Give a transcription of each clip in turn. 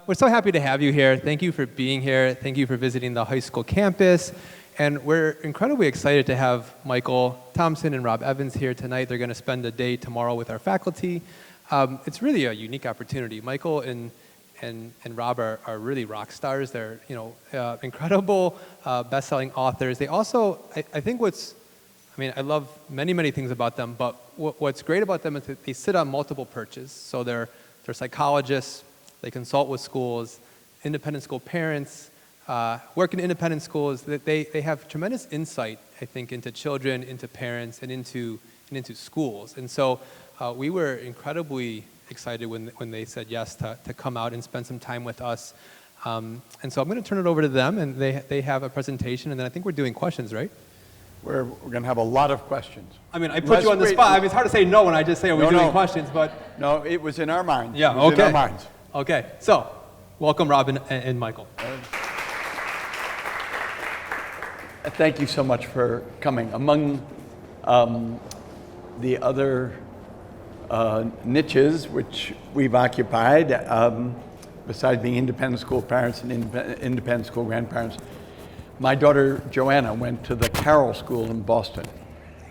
we're so happy to have you here. Thank you for being here. Thank you for visiting the high school campus. And we're incredibly excited to have Michael Thompson and Rob Evans here tonight. They're going to spend the day tomorrow with our faculty. It's really a unique opportunity. Michael and Rob are really rock stars. They're incredible best-selling authors. They also, I think I love many things about them, but what's great about them is that they sit on multiple perches. So they're psychologists, they consult with schools, independent school parents, work in independent schools. They have tremendous insight, I think, into children, into parents, and into schools. And so we were incredibly excited when they said yes to come out and spend some time with us. And so I'm going to turn it over to them, and they have a presentation, and then I think we're doing questions, right? We're going to have a lot of questions. I mean, I put you on the spot. It's hard to say no when I just say, are we doing questions? But no, it was in our minds. Yeah, okay. In our minds. Okay, so welcome, Rob and Michael. Thank you so much for coming. Among the other niches which we've occupied, besides being independent school parents and independent school grandparents, my daughter Joanna went to the Carroll School in Boston,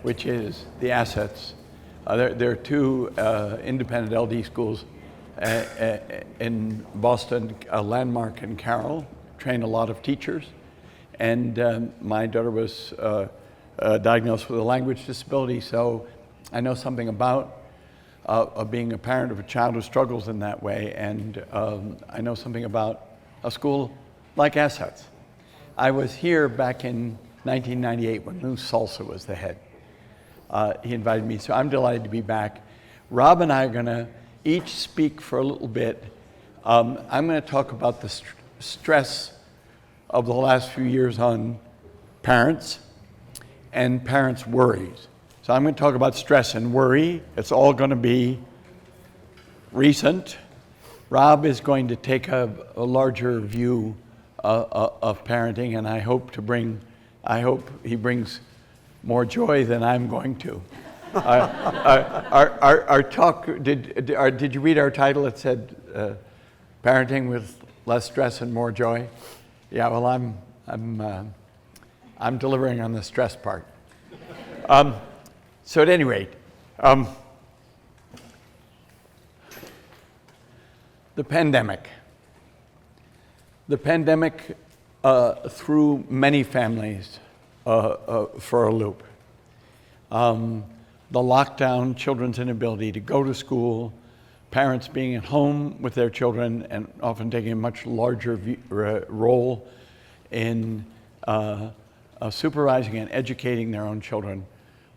which is the assets. There are two independent LD schools in Boston, Landmark and Carroll, train a lot of teachers. And my daughter was diagnosed with a language disability, so I know something about being a parent of a child who struggles in that way, and I know something about a school like Assets. I was here back in 1998 when Lou Salsa was the head. He invited me, so I'm delighted to be back. Rob and I are going to each speak for a little bit. I'm going to talk about the stress of the last few years on parents and parents' worries. So I'm going to talk about stress and worry. It's all going to be recent. Rob is going to take a larger view of parenting, and I hope he brings more joy than I'm going to. Our talk, did you read our title? It said parenting with less stress and more joy. Yeah, well, I'm delivering on the stress part. So at any rate, the pandemic. The pandemic threw many families for a loop. The lockdown, children's inability to go to school, parents being at home with their children and often taking a much larger role in supervising and educating their own children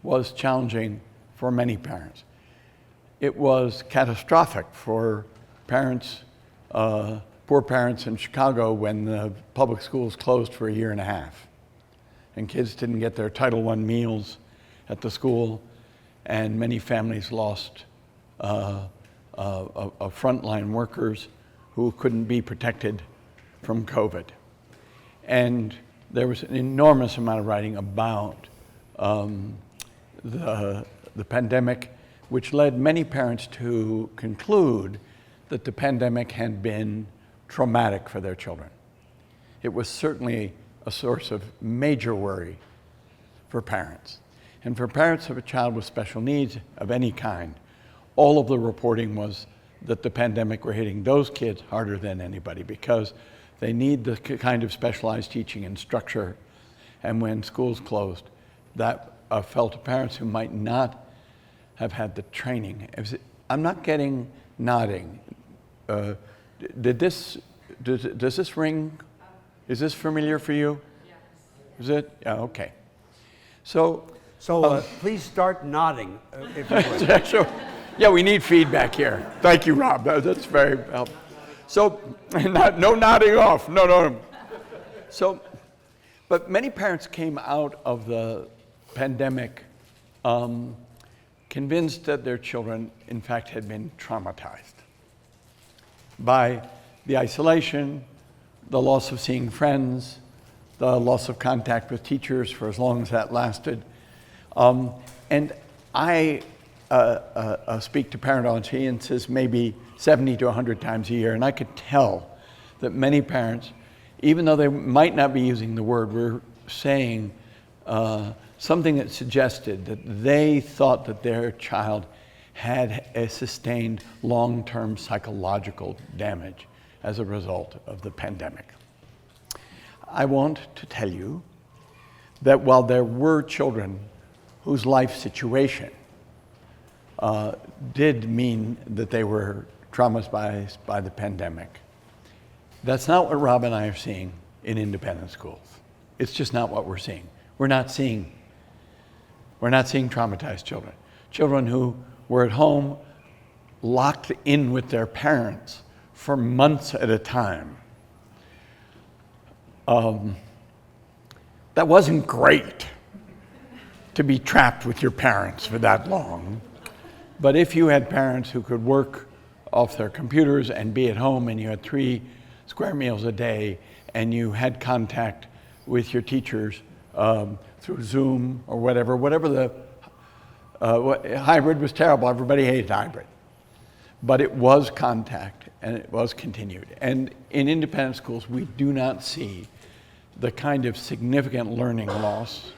was challenging for many parents. It was catastrophic for parents, poor parents in Chicago when the public schools closed for a year and a half. And kids didn't get their Title I meals at the school, and many families lost frontline workers who couldn't be protected from COVID. And there was an enormous amount of writing about the pandemic, which led many parents to conclude that the pandemic had been traumatic for their children. It was certainly a source of major worry for parents. And for parents of a child with special needs of any kind, all of the reporting was that the pandemic were hitting those kids harder than anybody because they need the kind of specialized teaching and structure. And when schools closed, that fell to parents who might not have had the training. I'm not getting nodding. Does this ring? Is this familiar for you? Yes. Is it? Yeah, okay. So please start nodding, if you would. yeah, sure. Yeah, we need feedback here. Thank you, Rob. That's very helpful. So, no nodding off. No. So, but many parents came out of the pandemic convinced that their children, in fact, had been traumatized by the isolation, the loss of seeing friends, the loss of contact with teachers for as long as that lasted. And I speak to parent audiences maybe 70 to 100 times a year, and I could tell that many parents, even though they might not be using the word, were saying something that suggested that they thought that their child had a sustained long-term psychological damage as a result of the pandemic. I want to tell you that while there were children whose life situation did mean that they were traumatized by the pandemic, that's not what Rob and I are seeing in independent schools. It's just not what we're seeing. We're not seeing traumatized children. Children who were at home locked in with their parents for months at a time. That wasn't great to be trapped with your parents for that long. But if you had parents who could work off their computers and be at home, and you had 3 square meals a day, and you had contact with your teachers through Zoom or whatever the hybrid was terrible. Everybody hated hybrid. But it was contact, and it was continued. And in independent schools, we do not see the kind of significant learning loss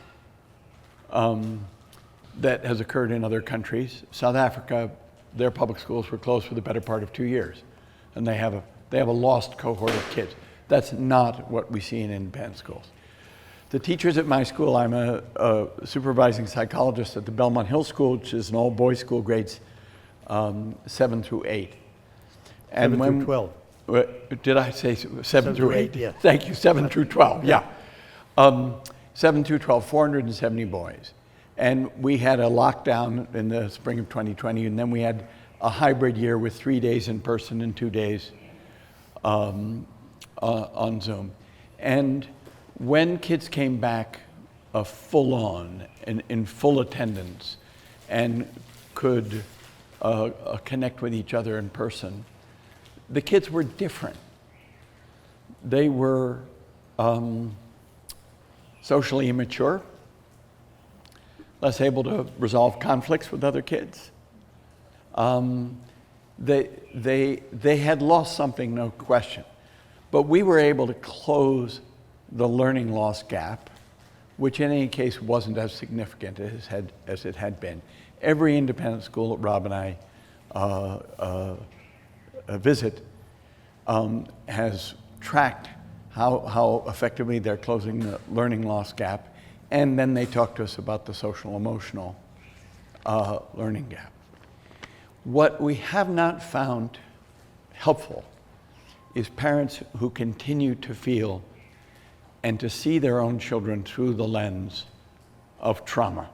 that has occurred in other countries. South Africa, their public schools were closed for the better part of 2 years, and they have a lost cohort of kids. That's not what we see in independent schools. The teachers at my school, I'm a supervising psychologist at the Belmont Hill School, which is an all-boys school, grades 7 through 8. And 7 through 12. Did I say 7 through 8? Yeah. Thank you, 7 through 12, yeah. 7 through 12, 470 boys. And we had a lockdown in the spring of 2020, and then we had a hybrid year with 3 days in person and 2 days on Zoom. And when kids came back full on and in full attendance and could connect with each other in person, the kids were different. They were socially immature, less able to resolve conflicts with other kids. They had lost something, no question. But we were able to close the learning loss gap, which in any case wasn't as significant as it had been. Every independent school that Rob and I visit has tracked how effectively they're closing the learning loss gap, and then they talk to us about the social emotional learning gap. What we have not found helpful is parents who continue to feel and to see their own children through the lens of trauma.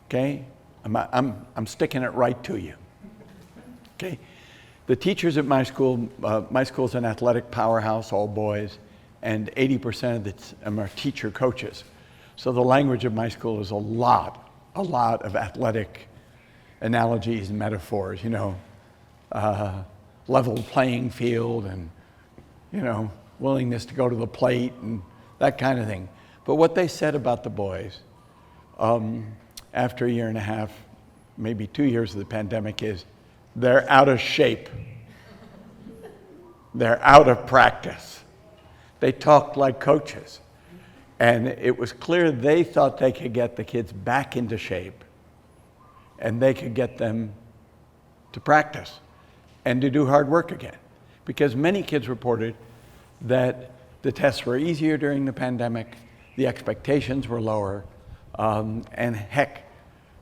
Okay? I'm sticking it right to you. Okay? The teachers at my school's an athletic powerhouse, all boys, and 80% of them are teacher coaches. So the language of my school is a lot of athletic analogies and metaphors, level playing field and, willingness to go to the plate and that kind of thing. But what they said about the boys after a year and a half, maybe 2 years of the pandemic is, they're out of shape. They're out of practice. They talked like coaches. And it was clear they thought they could get the kids back into shape and they could get them to practice and to do hard work again. Because many kids reported that the tests were easier during the pandemic, the expectations were lower, and heck,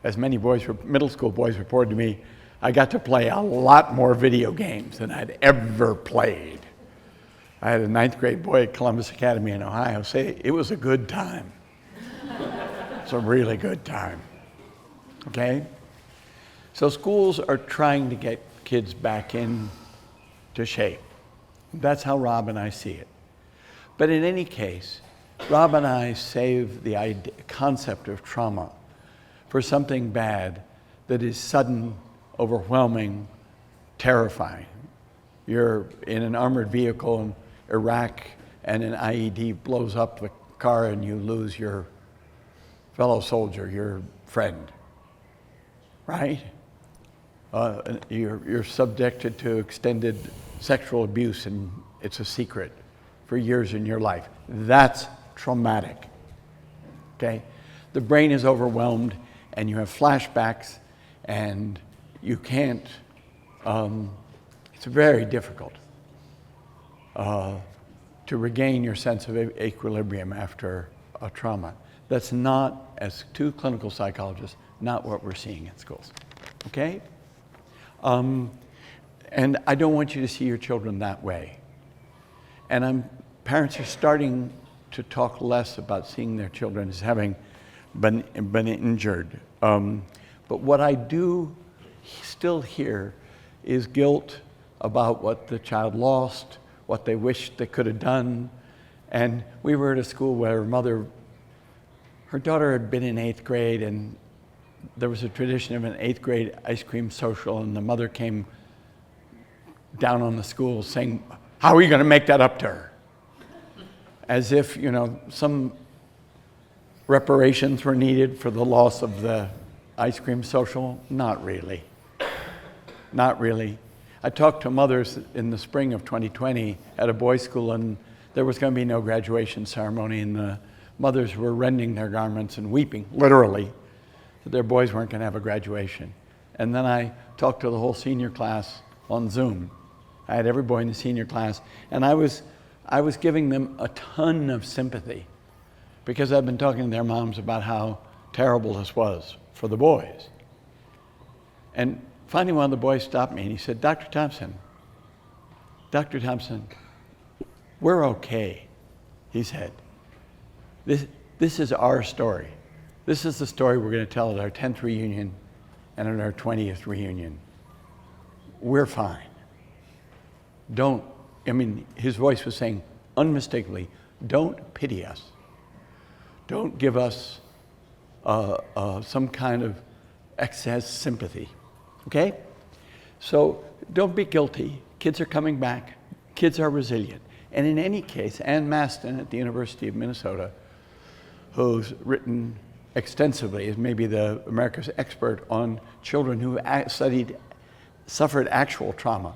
as many middle school boys reported to me, I got to play a lot more video games than I'd ever played. I had a 9th grade boy at Columbus Academy in Ohio say it was a good time. It's a really good time. Okay? So schools are trying to get kids back in to shape. That's how Rob and I see it. But in any case, Rob and I save the concept of trauma for something bad that is sudden, overwhelming, terrifying. You're in an armored vehicle in Iraq and an IED blows up the car and you lose your fellow soldier, your friend, right? You're subjected to extended sexual abuse and it's a secret for years in your life. That's traumatic, okay? The brain is overwhelmed and you have flashbacks and you can't, it's very difficult to regain your sense of equilibrium after a trauma. That's not, as two clinical psychologists, not what we're seeing in schools, okay? And I don't want you to see your children that way. And parents are starting to talk less about seeing their children as having been injured. But what I do still hear is guilt about what the child lost, what they wished they could have done. And we were at a school where her daughter had been in 8th grade, and there was a tradition of an 8th grade ice cream social, and the mother came down on the school saying, "How are you going to make that up to her?" As if, some reparations were needed for the loss of the ice cream social. Not really. Not really. I talked to mothers in the spring of 2020 at a boys' school, and there was going to be no graduation ceremony, and the mothers were rending their garments and weeping, literally, that their boys weren't going to have a graduation. And then I talked to the whole senior class on Zoom. I had every boy in the senior class, and I was giving them a ton of sympathy because I've been talking to their moms about how terrible this was for the boys. And finally, one of the boys stopped me and he said, Dr. Thompson, we're okay," he said. This is our story. This is the story we're going to tell at our 10th reunion and at our 20th reunion. We're fine. His voice was saying unmistakably, don't pity us. Don't give us some kind of excess sympathy, okay? So don't be guilty. Kids are coming back. Kids are resilient. And in any case, Ann Maston at the University of Minnesota, who's written extensively, is maybe America's expert on children who suffered actual trauma.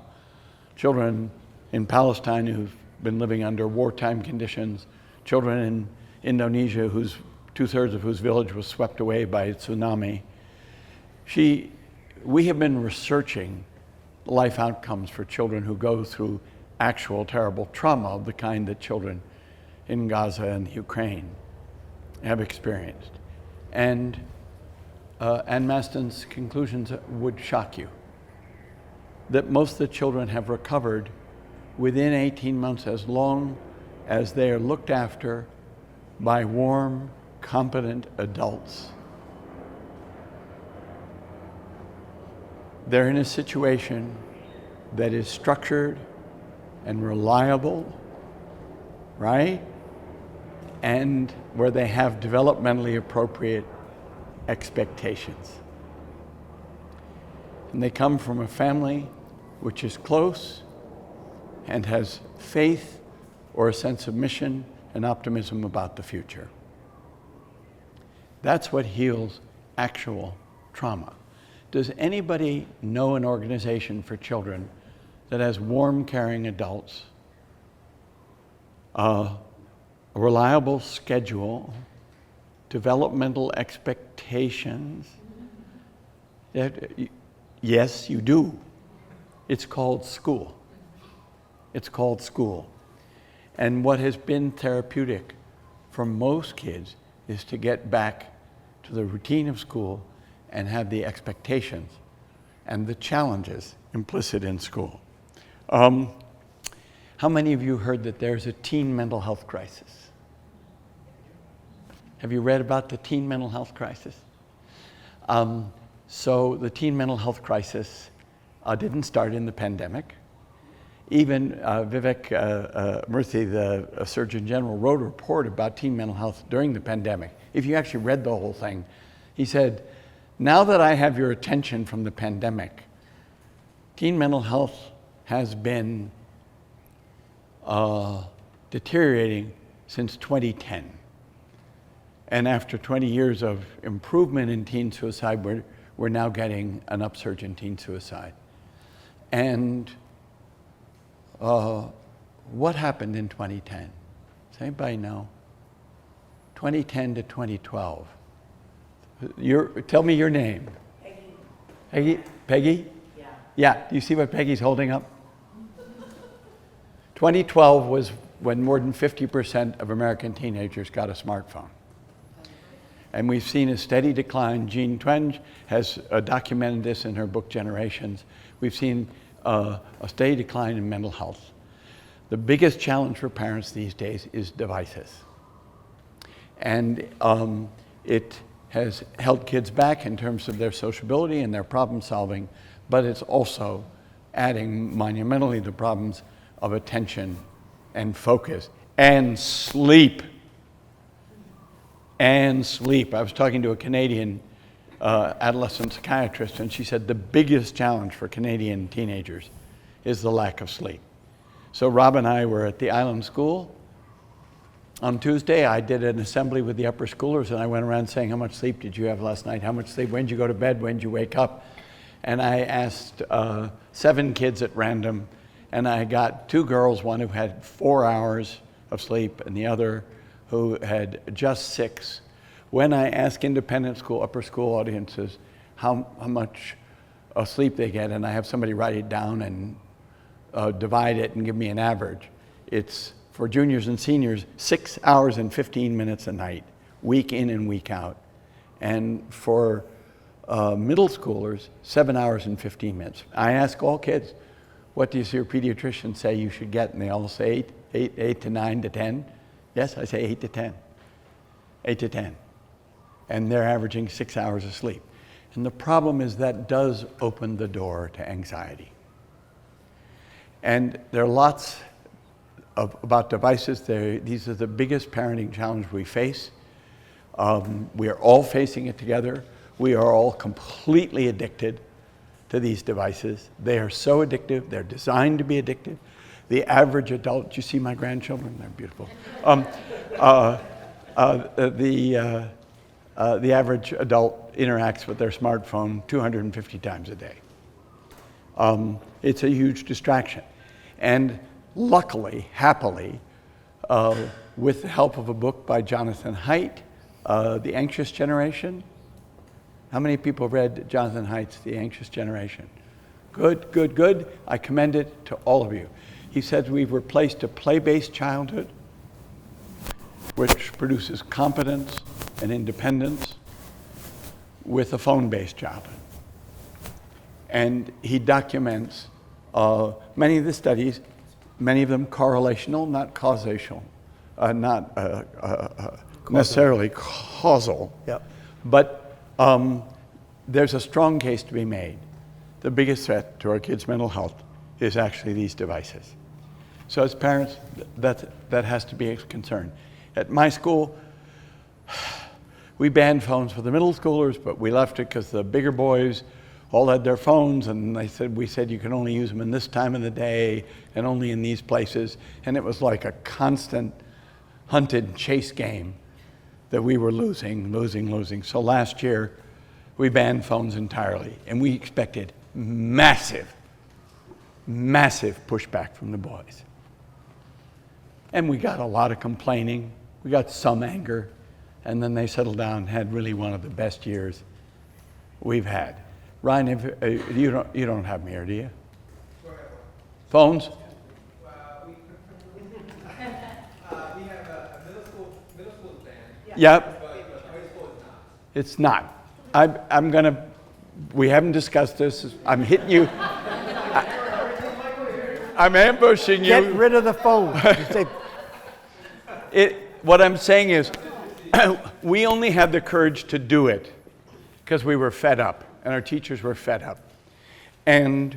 Children in Palestine who've been living under wartime conditions, children in Indonesia two-thirds of whose village was swept away by a tsunami. We have been researching life outcomes for children who go through actual terrible trauma of the kind that children in Gaza and Ukraine have experienced. And Ann Maston's conclusions would shock you, that most of the children have recovered within 18 months, as long as they are looked after by warm, competent adults. They're in a situation that is structured and reliable, right? And where they have developmentally appropriate expectations. And they come from a family which is close and has faith or a sense of mission and optimism about the future. That's what heals actual trauma. Does anybody know an organization for children that has warm, caring adults, a reliable schedule, developmental expectations? Yes, you do. It's called school. It's called school. And what has been therapeutic for most kids is to get back to the routine of school and have the expectations and the challenges implicit in school. How many of you heard that there's a teen mental health crisis? Have you read about the teen mental health crisis? So the teen mental health crisis didn't start in the pandemic. Even Vivek Murthy, the Surgeon General, wrote a report about teen mental health during the pandemic. If you actually read the whole thing, he said, now that I have your attention from the pandemic, teen mental health has been deteriorating since 2010. And after 20 years of improvement in teen suicide, we're now getting an upsurge in teen suicide. And what happened in 2010? Does anybody know? 2010 to 2012. Tell me your name. Peggy. Peggy? Yeah. Yeah. Do you see what Peggy's holding up? 2012 was when more than 50% of American teenagers got a smartphone. And we've seen a steady decline. Jean Twenge has documented this in her book, Generations. We've seen a steady decline in mental health. The biggest challenge for parents these days is devices. And it has held kids back in terms of their sociability and their problem solving, but it's also adding monumentally the problems of attention and focus and sleep. And sleep. I was talking to a Canadian adolescent psychiatrist, and she said the biggest challenge for Canadian teenagers is the lack of sleep. So Rob and I were at the Island School. On Tuesday, I did an assembly with the upper schoolers, and I went around saying, how much sleep did you have last night? How much sleep? When did you go to bed? When did you wake up? And I asked 7 kids at random, and I got 2 girls, one who had 4 hours of sleep, and the other who had just 6. When I ask independent school, upper school audiences how much sleep they get, and I have somebody write it down and divide it and give me an average, it's for juniors and seniors 6 hours and 15 minutes a night, week in and week out. And for middle schoolers, 7 hours and 15 minutes. I ask all kids, what does your pediatrician say you should get? And they all say 8 to 9 to 10. Yes, I say 8 to 10. 8 to 10. And they're averaging 6 hours of sleep. And the problem is that does open the door to anxiety. And there are lots about devices. These are the biggest parenting challenge we face. We are all facing it together. We are all completely addicted to these devices. They are so addictive. They're designed to be addictive. The average adult, do you see my grandchildren? They're beautiful. The average adult interacts with their smartphone 250 times a day. It's a huge distraction. And luckily, happily, with the help of a book by Jonathan Haidt, The Anxious Generation. How many people read Jonathan Haidt's The Anxious Generation? Good, good, good. I commend it to all of you. He says we've replaced a play-based childhood, which produces competence and independence, with a phone-based childhood. And he documents many of the studies, many of them correlational, not causational, not necessarily causal. Yep. But there's a strong case to be made. The biggest threat to our kids' mental health is actually these devices. So as parents, that has to be a concern. At my school, we banned phones for the middle schoolers, but we left it because the bigger boys all had their phones, and we said you can only use them in this time of the day and only in these places. And it was like a constant hunted chase game that we were losing. So last year, we banned phones entirely, and we expected massive pushback from the boys. And we got a lot of complaining, we got some anger, and then they settled down and had really one of the best years we've had. Ryan, you don't have them here, do you? Phones? We have a middle school band. Yep. But high school is not. It's not. We haven't discussed this. I'm hitting you. I'm ambushing you. Get rid of the phone. What I'm saying is, we only had the courage to do it because we were fed up, and our teachers were fed up. And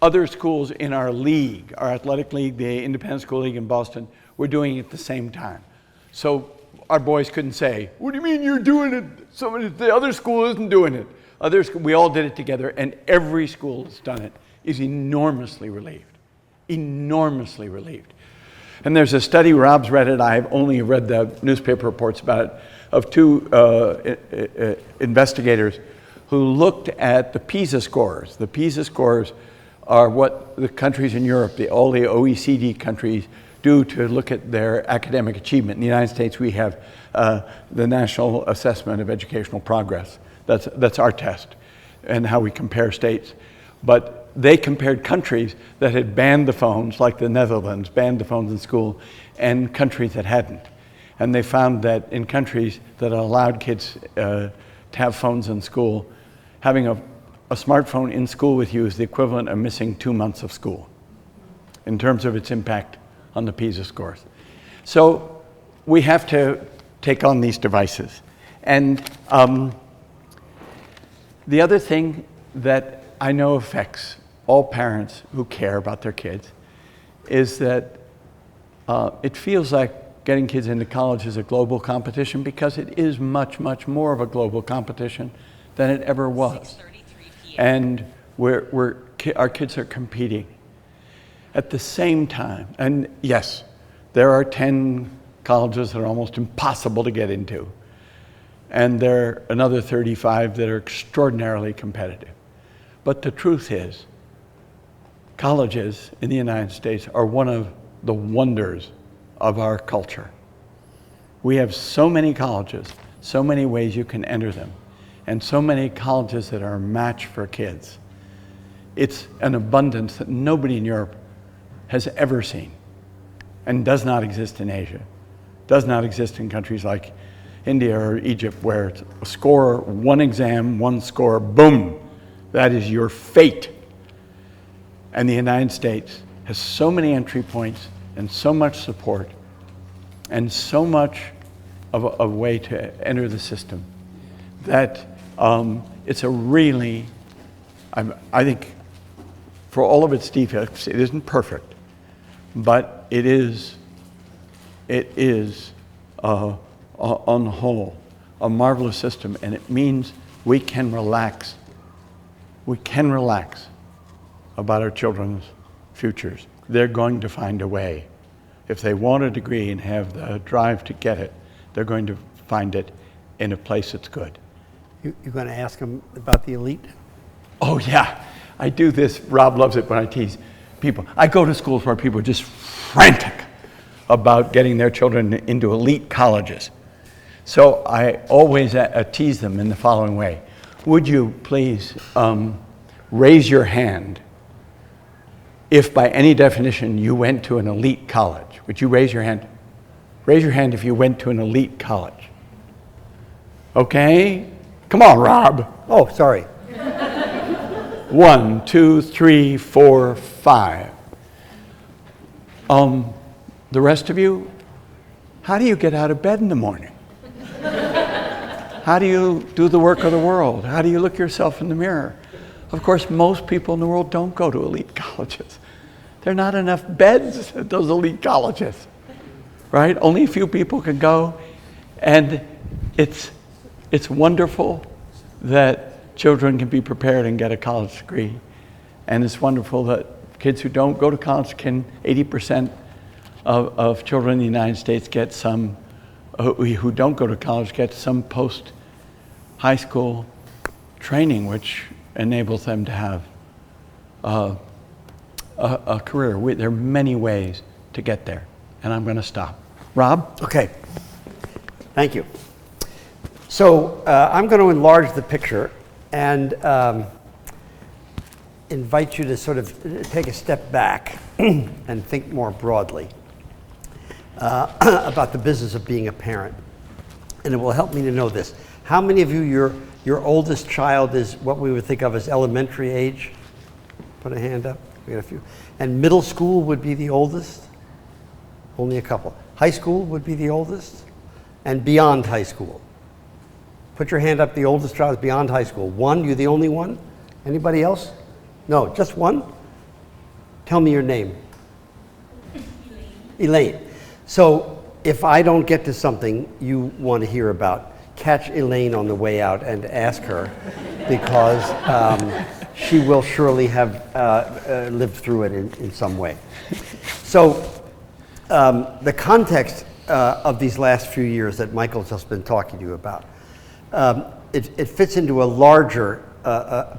other schools in our league, our athletic league, the Independent School League in Boston, were doing it at the same time. So our boys couldn't say, what do you mean you're doing it? The other school isn't doing it. We all did it together, and every school that's done it is enormously relieved. Enormously relieved. And there's a study, Rob's read it, I've only read the newspaper reports about it, of 2 investigators who looked at the PISA scores. The PISA scores are what the countries in Europe, all the OECD countries, do to look at their academic achievement. In the United States, we have the National Assessment of Educational Progress. That's our test and how we compare states. But they compared countries that had banned the phones, like the Netherlands, banned the phones in school, and countries that hadn't. And they found that in countries that allowed kids to have phones in school, having a smartphone in school with you is the equivalent of missing 2 months of school in terms of its impact on the PISA scores. So we have to take on these devices. And the other thing that I know affects all parents who care about their kids is that it feels like getting kids into college is a global competition, because it is much, much more of a global competition than it ever was. And our kids are competing. At the same time, and yes, there are 10 colleges that are almost impossible to get into, and there are another 35 that are extraordinarily competitive. But the truth is, colleges in the United States are one of the wonders of our culture. We have so many colleges, so many ways you can enter them, and so many colleges that are a match for kids. It's an abundance that nobody in Europe has ever seen, and does not exist in Asia, does not exist in countries like India or Egypt, where it's a score, one exam, one score, boom, that is your fate. And the United States has so many entry points and so much support and so much of a way to enter the system that it's a really, I think, for all of its defects, it isn't perfect, but it is on the whole a marvelous system, and it means we can relax. We can relax about our children's futures. They're going to find a way. If they want a degree and have the drive to get it, they're going to find it in a place that's good. You're going to ask them about the elite? Oh yeah, I do this. Rob loves it when I tease people. I go to schools where people are just frantic about getting their children into elite colleges. So I always tease them in the following way. Would you please raise your hand if by any definition you went to an elite college? Would you raise your hand? Raise your hand if you went to an elite college. Okay? Come on, Rob. Oh, sorry. 1, 2, 3, 4, 5. The rest of you, how do you get out of bed in the morning? How do you do the work of the world? How do you look yourself in the mirror? Of course, most people in the world don't go to elite colleges. There are not enough beds at those elite colleges, right? Only a few people can go, and it's wonderful that children can be prepared and get a college degree, and it's wonderful that kids who don't go to college can, 80% of children in the United States get some, who don't go to college get some post-high school training, which enables them to have a career. There are many ways to get there, and I'm going to stop. Rob? Okay. Thank you. So I'm going to enlarge the picture and invite you to sort of take a step back and think more broadly about the business of being a parent. And it will help me to know this. How many of you, your oldest child is what we would think of as elementary age? Put a hand up. We got a few. And middle school would be the oldest? Only a couple. High school would be the oldest? And beyond high school? Put your hand up. The oldest child is beyond high school. One? You the only one? Anybody else? No, just one? Tell me your name. Elaine. So if I don't get to something you want to hear about, catch Elaine on the way out and ask her, because she will surely have lived through it in some way. So the context of these last few years that Michael's just been talking to you about it fits into a larger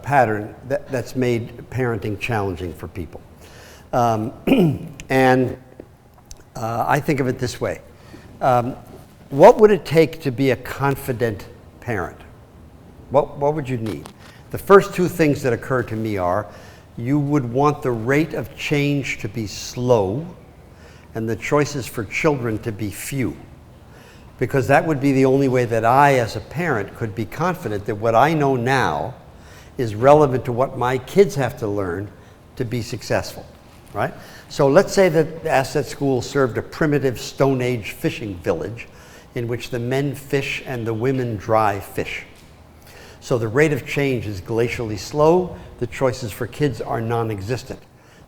pattern that's made parenting challenging for people. And I think of it this way. What would it take to be a confident parent? What would you need? The first two things that occur to me are, you would want the rate of change to be slow and the choices for children to be few. Because that would be the only way that I, as a parent, could be confident that what I know now is relevant to what my kids have to learn to be successful, right? So let's say that the Asset School served a primitive Stone Age fishing village in which the men fish and the women dry fish. So the rate of change is glacially slow, the choices for kids are non-existent.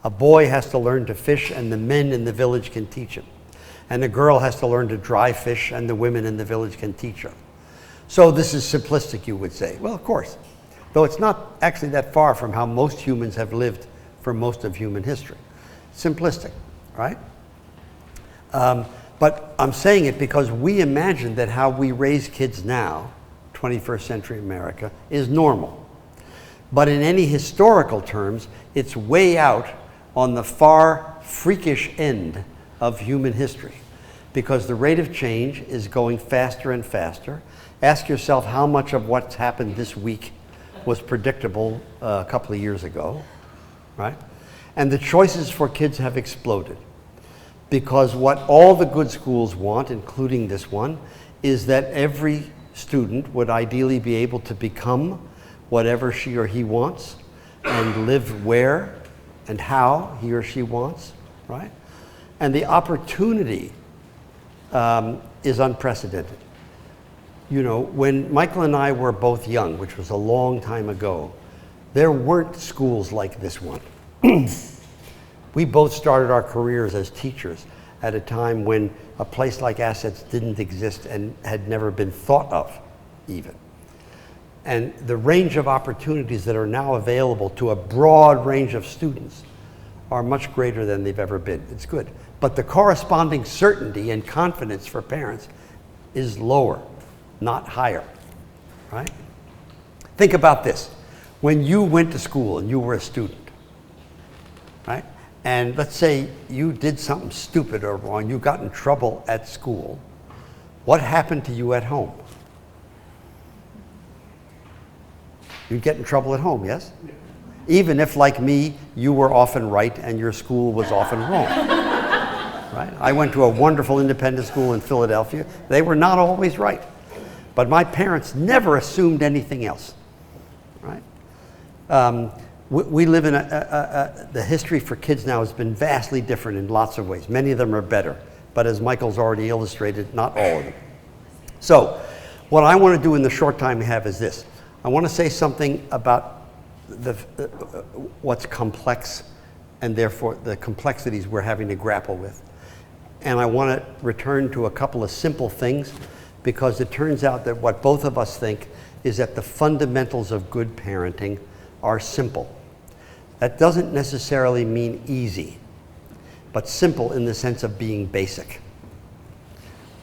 A boy has to learn to fish and the men in the village can teach him. And a girl has to learn to dry fish and the women in the village can teach her. So this is simplistic, you would say. Well, of course, though it's not actually that far from how most humans have lived for most of human history. Simplistic, right? But I'm saying it because we imagine that how we raise kids now, 21st century America, is normal. But in any historical terms, it's way out on the far freakish end of human history, because the rate of change is going faster and faster. Ask yourself how much of what's happened this week was predictable a couple of years ago, right? And the choices for kids have exploded, because what all the good schools want, including this one, is that every student would ideally be able to become whatever she or he wants and live where and how he or she wants, right? And the opportunity is unprecedented. You know, when Michael and I were both young, which was a long time ago, there weren't schools like this one. We both started our careers as teachers at a time when a place like Assets didn't exist and had never been thought of, even. And the range of opportunities that are now available to a broad range of students are much greater than they've ever been. It's good. But the corresponding certainty and confidence for parents is lower, not higher, right? Think about this. When you went to school and you were a student, right? And let's say you did something stupid or wrong, you got in trouble at school, what happened to you at home? You'd get in trouble at home, yes? Yeah. Even if, like me, you were often right and your school was often wrong. Right? I went to a wonderful independent school in Philadelphia. They were not always right. But my parents never assumed anything else. Right? We live in the history for kids now has been vastly different in lots of ways. Many of them are better. But as Michael's already illustrated, not all of them. So what I want to do in the short time we have is this. I want to say something about what's complex and therefore the complexities we're having to grapple with. And I want to return to a couple of simple things, because it turns out that what both of us think is that the fundamentals of good parenting are simple. That doesn't necessarily mean easy, but simple in the sense of being basic.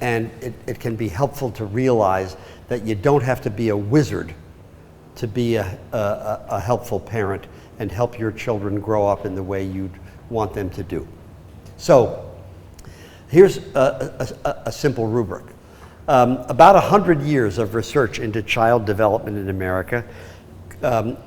And it can be helpful to realize that you don't have to be a wizard to be a helpful parent and help your children grow up in the way you'd want them to do. So here's a simple rubric. About 100 years of research into child development in America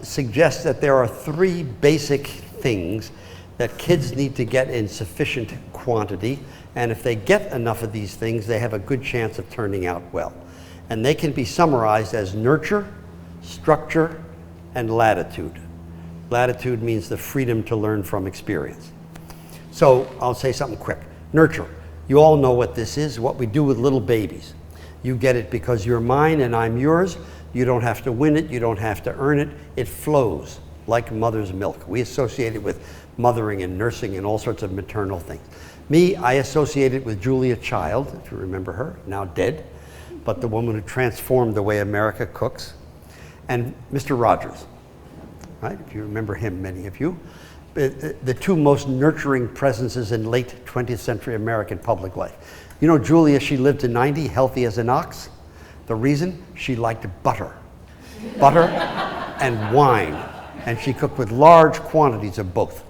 suggests that there are three basic things that kids need to get in sufficient quantity, and if they get enough of these things, they have a good chance of turning out well. And they can be summarized as nurture, structure, and latitude. Latitude means the freedom to learn from experience. So I'll say something quick. Nurture. You all know what this is, what we do with little babies. You get it because you're mine and I'm yours. You don't have to win it, you don't have to earn it. It flows like mother's milk. We associate it with mothering and nursing and all sorts of maternal things. Me, I associate it with Julia Child, if you remember her, now dead, but the woman who transformed the way America cooks. And Mr. Rogers, right? If you remember him, many of you. The two most nurturing presences in late 20th century American public life. You know, Julia, she lived to 90, healthy as an ox. The reason? She liked butter. Butter and wine. And she cooked with large quantities of both.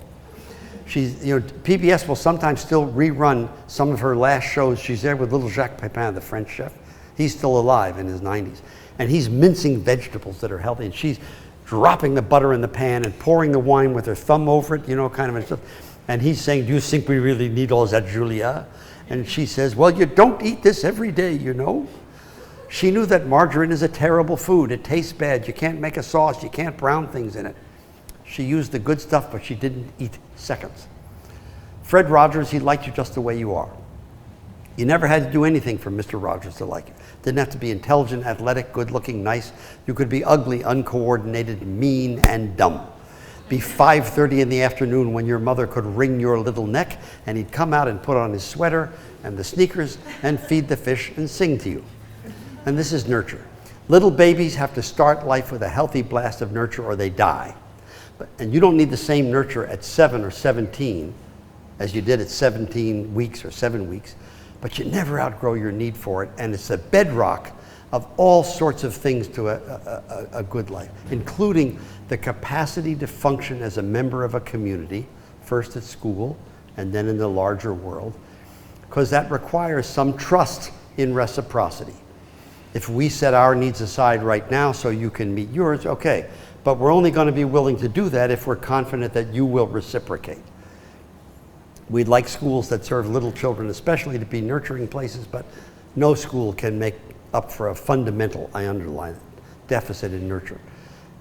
PBS will sometimes still rerun some of her last shows. She's there with little Jacques Pepin, the French chef. He's still alive in his 90s. And he's mincing vegetables that are healthy. And she's dropping the butter in the pan and pouring the wine with her thumb over it, kind of and stuff. And he's saying, do you think we really need all that, Julia? And she says, well, you don't eat this every day, She knew that margarine is a terrible food. It tastes bad. You can't make a sauce. You can't brown things in it. She used the good stuff, but she didn't eat seconds. Fred Rogers, he liked you just the way you are. You never had to do anything for Mr. Rogers to like you. Didn't have to be intelligent, athletic, good-looking, nice. You could be ugly, uncoordinated, mean, and dumb. Be 5:30 in the afternoon when your mother could wring your little neck, and he'd come out and put on his sweater and the sneakers and feed the fish and sing to you. And this is nurture. Little babies have to start life with a healthy blast of nurture or they die. And you don't need the same nurture at 7 or 17 as you did at 17 weeks or 7 weeks, but you never outgrow your need for it, and it's the bedrock of all sorts of things to a good life, including the capacity to function as a member of a community, first at school and then in the larger world, because that requires some trust in reciprocity. If we set our needs aside right now so you can meet yours, okay. But we're only going to be willing to do that if we're confident that you will reciprocate. We'd like schools that serve little children especially to be nurturing places, but no school can make up for a fundamental, I underline it, deficit in nurture.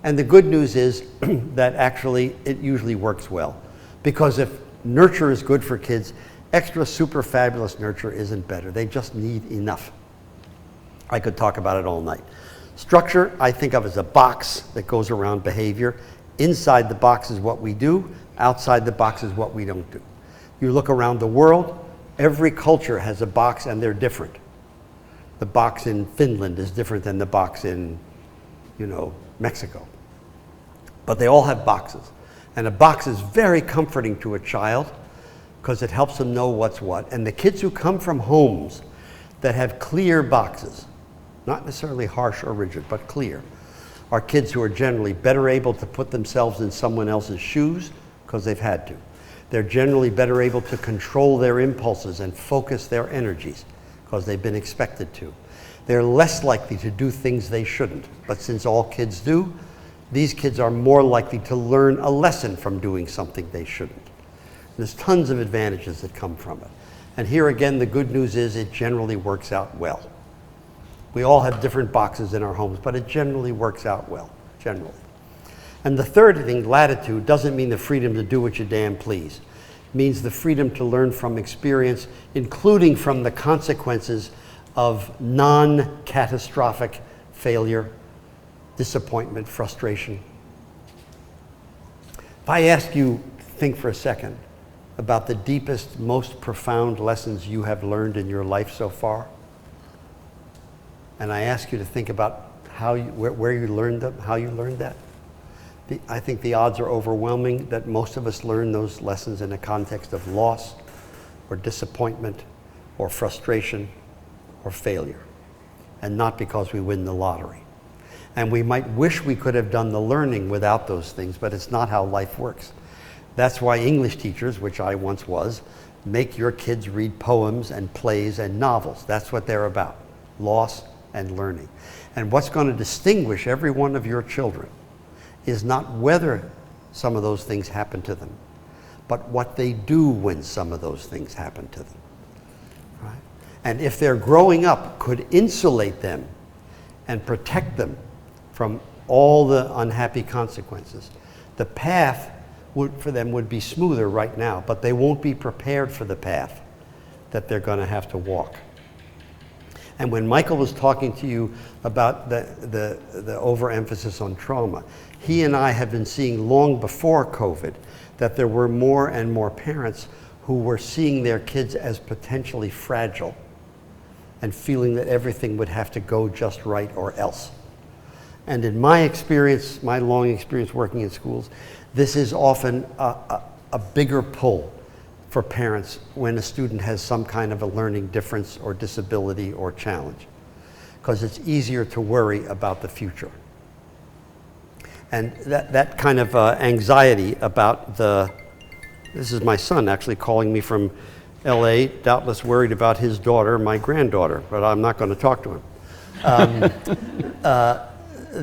And the good news is that actually it usually works well. Because if nurture is good for kids, extra super fabulous nurture isn't better. They just need enough. I could talk about it all night. Structure, I think of as a box that goes around behavior. Inside the box is what we do. Outside the box is what we don't do. You look around the world, every culture has a box and they're different. The box in Finland is different than the box in, Mexico. But they all have boxes. And a box is very comforting to a child because it helps them know what's what. And the kids who come from homes that have clear boxes, not necessarily harsh or rigid, but clear, are kids who are generally better able to put themselves in someone else's shoes because they've had to. They're generally better able to control their impulses and focus their energies because they've been expected to. They're less likely to do things they shouldn't, but since all kids do, these kids are more likely to learn a lesson from doing something they shouldn't. There's tons of advantages that come from it. And here again, the good news is it generally works out well. We all have different boxes in our homes, but it generally works out well, generally. And the third thing, latitude, doesn't mean the freedom to do what you damn please. It means the freedom to learn from experience, including from the consequences of non-catastrophic failure, disappointment, frustration. If I ask you, think for a second about the deepest, most profound lessons you have learned in your life so far, and I ask you to think about where you learned them, how you learned that, I think the odds are overwhelming that most of us learn those lessons in a context of loss or disappointment or frustration or failure, and not because we win the lottery. And we might wish we could have done the learning without those things, but it's not how life works. That's why English teachers, which I once was, make your kids read poems and plays and novels. That's what they're about, loss and learning. And what's going to distinguish every one of your children is not whether some of those things happen to them, but what they do when some of those things happen to them. Right? And if their growing up could insulate them and protect them from all the unhappy consequences, the path for them would be smoother right now, but they won't be prepared for the path that they're going to have to walk. And when Michael was talking to you about the overemphasis on trauma, he and I have been seeing long before COVID that there were more and more parents who were seeing their kids as potentially fragile and feeling that everything would have to go just right or else. And in my experience, my long experience working in schools, this is often a bigger pull for parents when a student has some kind of a learning difference or disability or challenge. because it's easier to worry about the future. And that kind of anxiety about this is my son actually calling me from LA, doubtless worried about his daughter, my granddaughter, but I'm not going to talk to him.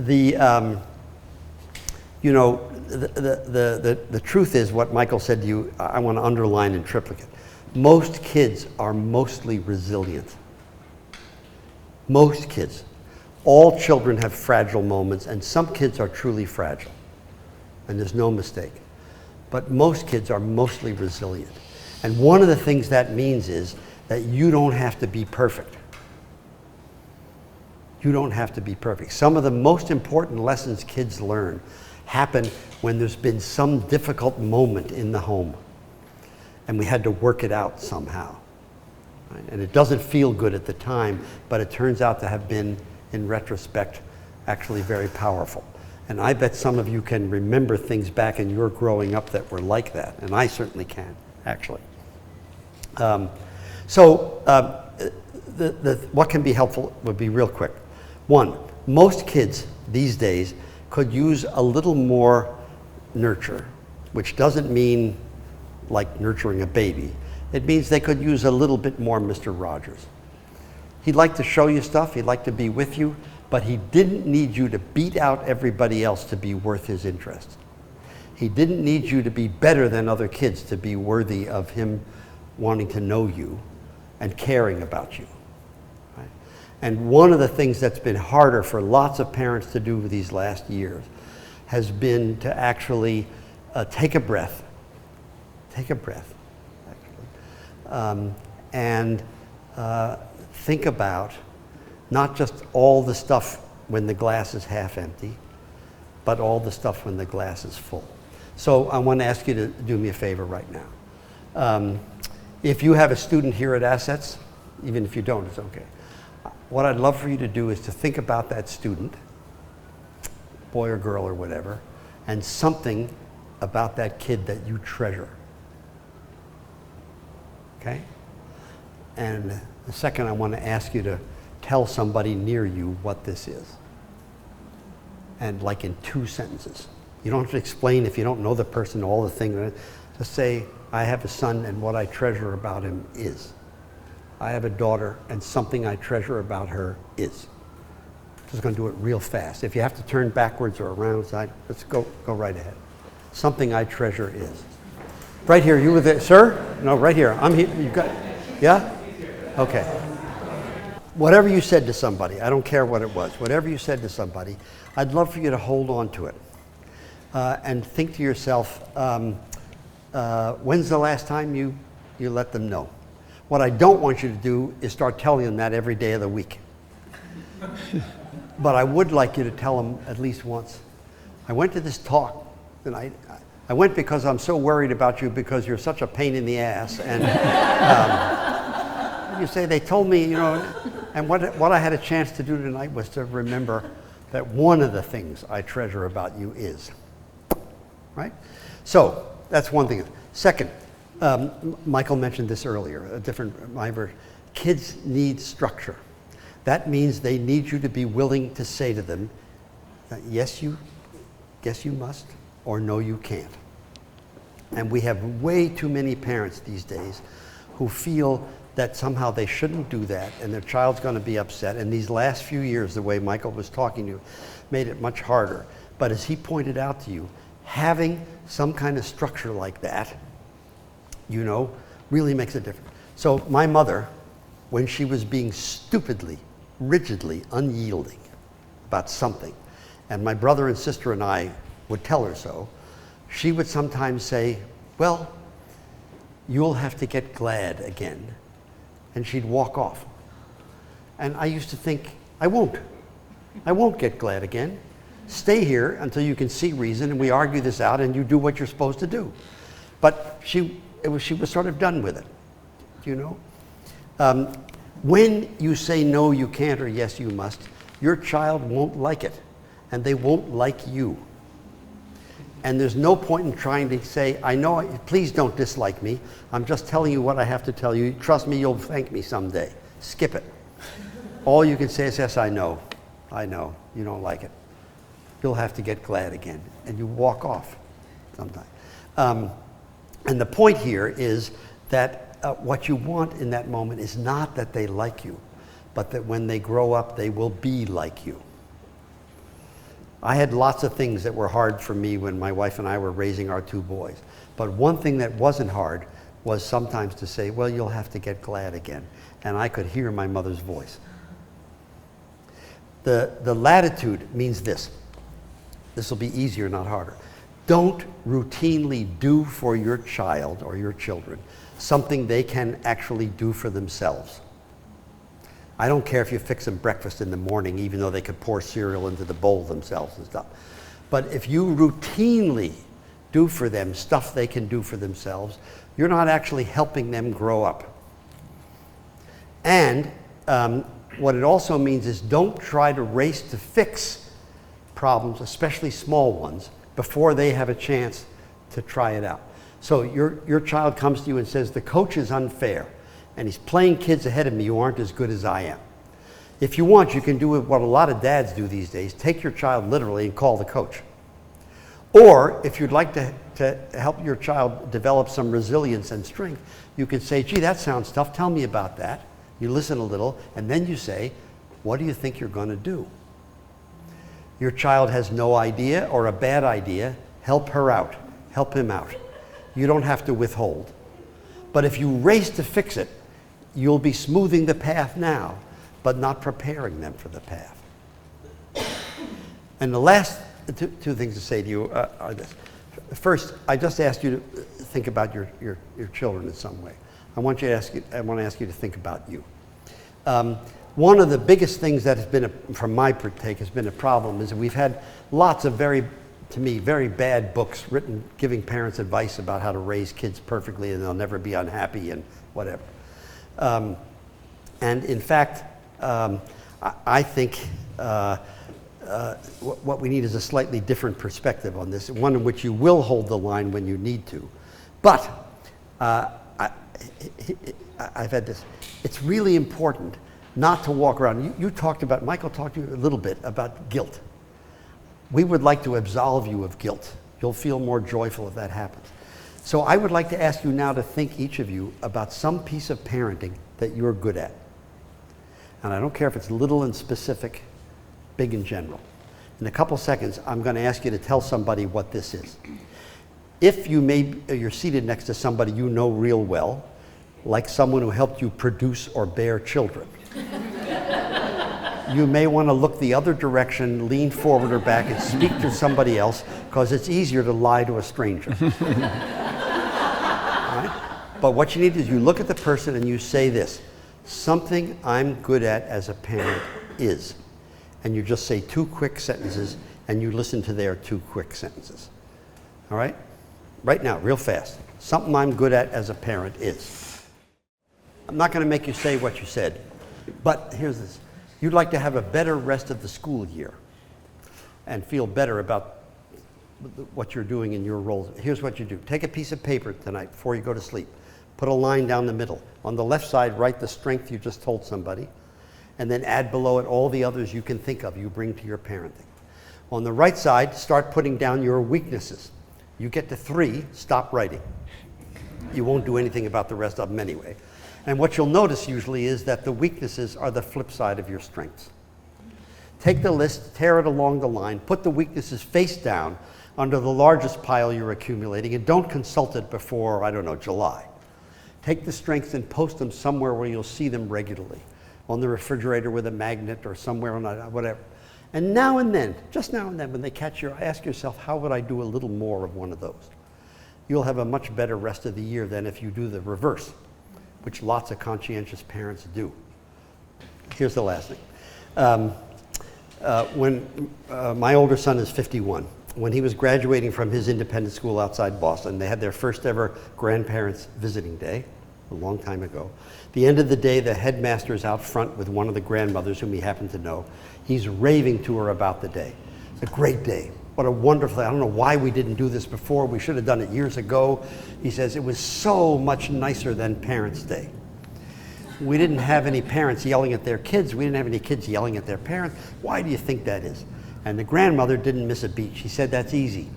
The truth is what Michael said to you, I want to underline in triplicate. Most kids are mostly resilient. Most kids. All children have fragile moments, and some kids are truly fragile, and there's no mistake. But most kids are mostly resilient. And one of the things that means is that you don't have to be perfect. You don't have to be perfect. Some of the most important lessons kids learn happen when there's been some difficult moment in the home, and we had to work it out somehow. Right? And it doesn't feel good at the time, but it turns out to have been, in retrospect, actually very powerful. And I bet some of you can remember things back in your growing up that were like that, and I certainly can, actually. What can be helpful would be real quick. One, most kids these days could use a little more nurture, which doesn't mean like nurturing a baby. It means they could use a little bit more Mr. Rogers. He'd like to show you stuff, he'd like to be with you, but he didn't need you to beat out everybody else to be worth his interest. He didn't need you to be better than other kids to be worthy of him wanting to know you and caring about you. Right? And one of the things that's been harder for lots of parents to do these last years has been to actually take a breath, and think about not just all the stuff when the glass is half empty, but all the stuff when the glass is full. So I want to ask you to do me a favor right now. If you have a student here at Assets, even if you don't, it's okay. What I'd love for you to do is to think about that student, boy or girl or whatever, and something about that kid that you treasure. Okay? And the second, I want to ask you to tell somebody near you what this is. And like in 2 sentences. You don't have to explain if you don't know the person, all the things. Just say, I have a son and what I treasure about him is. I have a daughter and something I treasure about her is. Just going to do it real fast. If you have to turn backwards or around side, let's go right ahead. Something I treasure is. Right here, you were there, sir? No, right here. I'm here. You got, yeah? Okay. Whatever you said to somebody, I don't care what it was, whatever you said to somebody, I'd love for you to hold on to it and think to yourself, when's the last time you let them know? What I don't want you to do is start telling them that every day of the week. But I would like you to tell them at least once. I went to this talk tonight. I went because I'm so worried about you because you're such a pain in the ass. And you say, they told me, you know, and what I had a chance to do tonight was to remember that one of the things I treasure about you is. Right? So that's one thing. Second, Michael mentioned this earlier, a different my version. Kids need structure. That means they need you to be willing to say to them, yes, you must, or no, you can't. And we have way too many parents these days who feel that somehow they shouldn't do that and their child's going to be upset. And these last few years, the way Michael was talking to you, made it much harder. But as he pointed out to you, having some kind of structure like that, you know, really makes a difference. So my mother, when she was being stupidly, rigidly unyielding about something, and my brother and sister and I would tell her so, she would sometimes say, well, you'll have to get glad again. And she'd walk off. And I used to think, I won't get glad again. Stay here until you can see reason and we argue this out and you do what you're supposed to do. But she was sort of done with it, you know? When you say no, you can't, or yes, you must, your child won't like it, and they won't like you. And there's no point in trying to say, I know, please don't dislike me. I'm just telling you what I have to tell you. Trust me, you'll thank me someday. Skip it. all you can say is, yes, I know, you don't like it. You'll have to get glad again. And you walk off sometimes. And the point here is that what you want in that moment is not that they like you, but that when they grow up, they will be like you. I had lots of things that were hard for me when my wife and I were raising our 2 boys. But one thing that wasn't hard was sometimes to say, well, you'll have to get glad again. And I could hear my mother's voice. The latitude means this. This will be easier, not harder. Don't routinely do for your child or your children something they can actually do for themselves. I don't care if you fix them breakfast in the morning, even though they could pour cereal into the bowl themselves and stuff. But if you routinely do for them stuff they can do for themselves, you're not actually helping them grow up. And what it also means is don't try to race to fix problems, especially small ones, before they have a chance to try it out. So your child comes to you and says, the coach is unfair, and he's playing kids ahead of me who aren't as good as I am. If you want, you can do what a lot of dads do these days. Take your child literally and call the coach. Or if you'd like to help your child develop some resilience and strength, you can say, gee, that sounds tough. Tell me about that. You listen a little, and then you say, what do you think you're going to do? Your child has no idea or a bad idea. Help her out. Help him out. You don't have to withhold. But if you race to fix it, you'll be smoothing the path now, but not preparing them for the path. And the last two things to say to you are this. First, I just asked you to think about your children in some way. I want to ask you to think about you. One of the biggest things that has been, from my take, has been a problem is that we've had lots of very bad books written giving parents advice about how to raise kids perfectly and they'll never be unhappy and whatever. And in fact, I think what we need is a slightly different perspective on this, one in which you will hold the line when you need to. But I've had this. It's really important not to walk around. Michael talked to you a little bit about guilt. We would like to absolve you of guilt. You'll feel more joyful if that happens. So I would like to ask you now to think, each of you, about some piece of parenting that you're good at. And I don't care if it's little and specific, big and general. In a couple seconds, I'm going to ask you to tell somebody what this is. If you're seated next to somebody you know real well, like someone who helped you produce or bear children, you may want to look the other direction, lean forward or back, and speak to somebody else, because it's easier to lie to a stranger. Right? But what you need to do is you look at the person and you say this: something I'm good at as a parent is. And you just say 2 quick sentences, and you listen to their 2 quick sentences. All right? Right now, real fast. Something I'm good at as a parent is. I'm not going to make you say what you said, but here's this. You'd like to have a better rest of the school year and feel better about what you're doing in your role. Here's what you do. Take a piece of paper tonight before you go to sleep. Put a line down the middle. On the left side, write the strength you just told somebody, and then add below it all the others you can think of you bring to your parenting. On the right side, start putting down your weaknesses. You get to 3, stop writing. You won't do anything about the rest of them anyway. And what you'll notice usually is that the weaknesses are the flip side of your strengths. Take the list, tear it along the line, put the weaknesses face down under the largest pile you're accumulating, and don't consult it before, I don't know, July. Take the strengths and post them somewhere where you'll see them regularly, on the refrigerator with a magnet or somewhere on whatever. And now and then, just now and then, when they catch your eye, ask yourself, how would I do a little more of one of those? You'll have a much better rest of the year than if you do the reverse, which lots of conscientious parents do. Here's the last thing. When my older son is 51, when he was graduating from his independent school outside Boston, they had their first ever grandparents visiting day, a long time ago. The end of the day, the headmaster is out front with one of the grandmothers whom he happened to know. He's raving to her about the day. It's a great day. What a wonderful day. I don't know why we didn't do this before. We should have done it years ago. He says, it was so much nicer than Parents' Day. we didn't have any parents yelling at their kids. We didn't have any kids yelling at their parents. Why do you think that is? And the grandmother didn't miss a beat. She said, that's easy.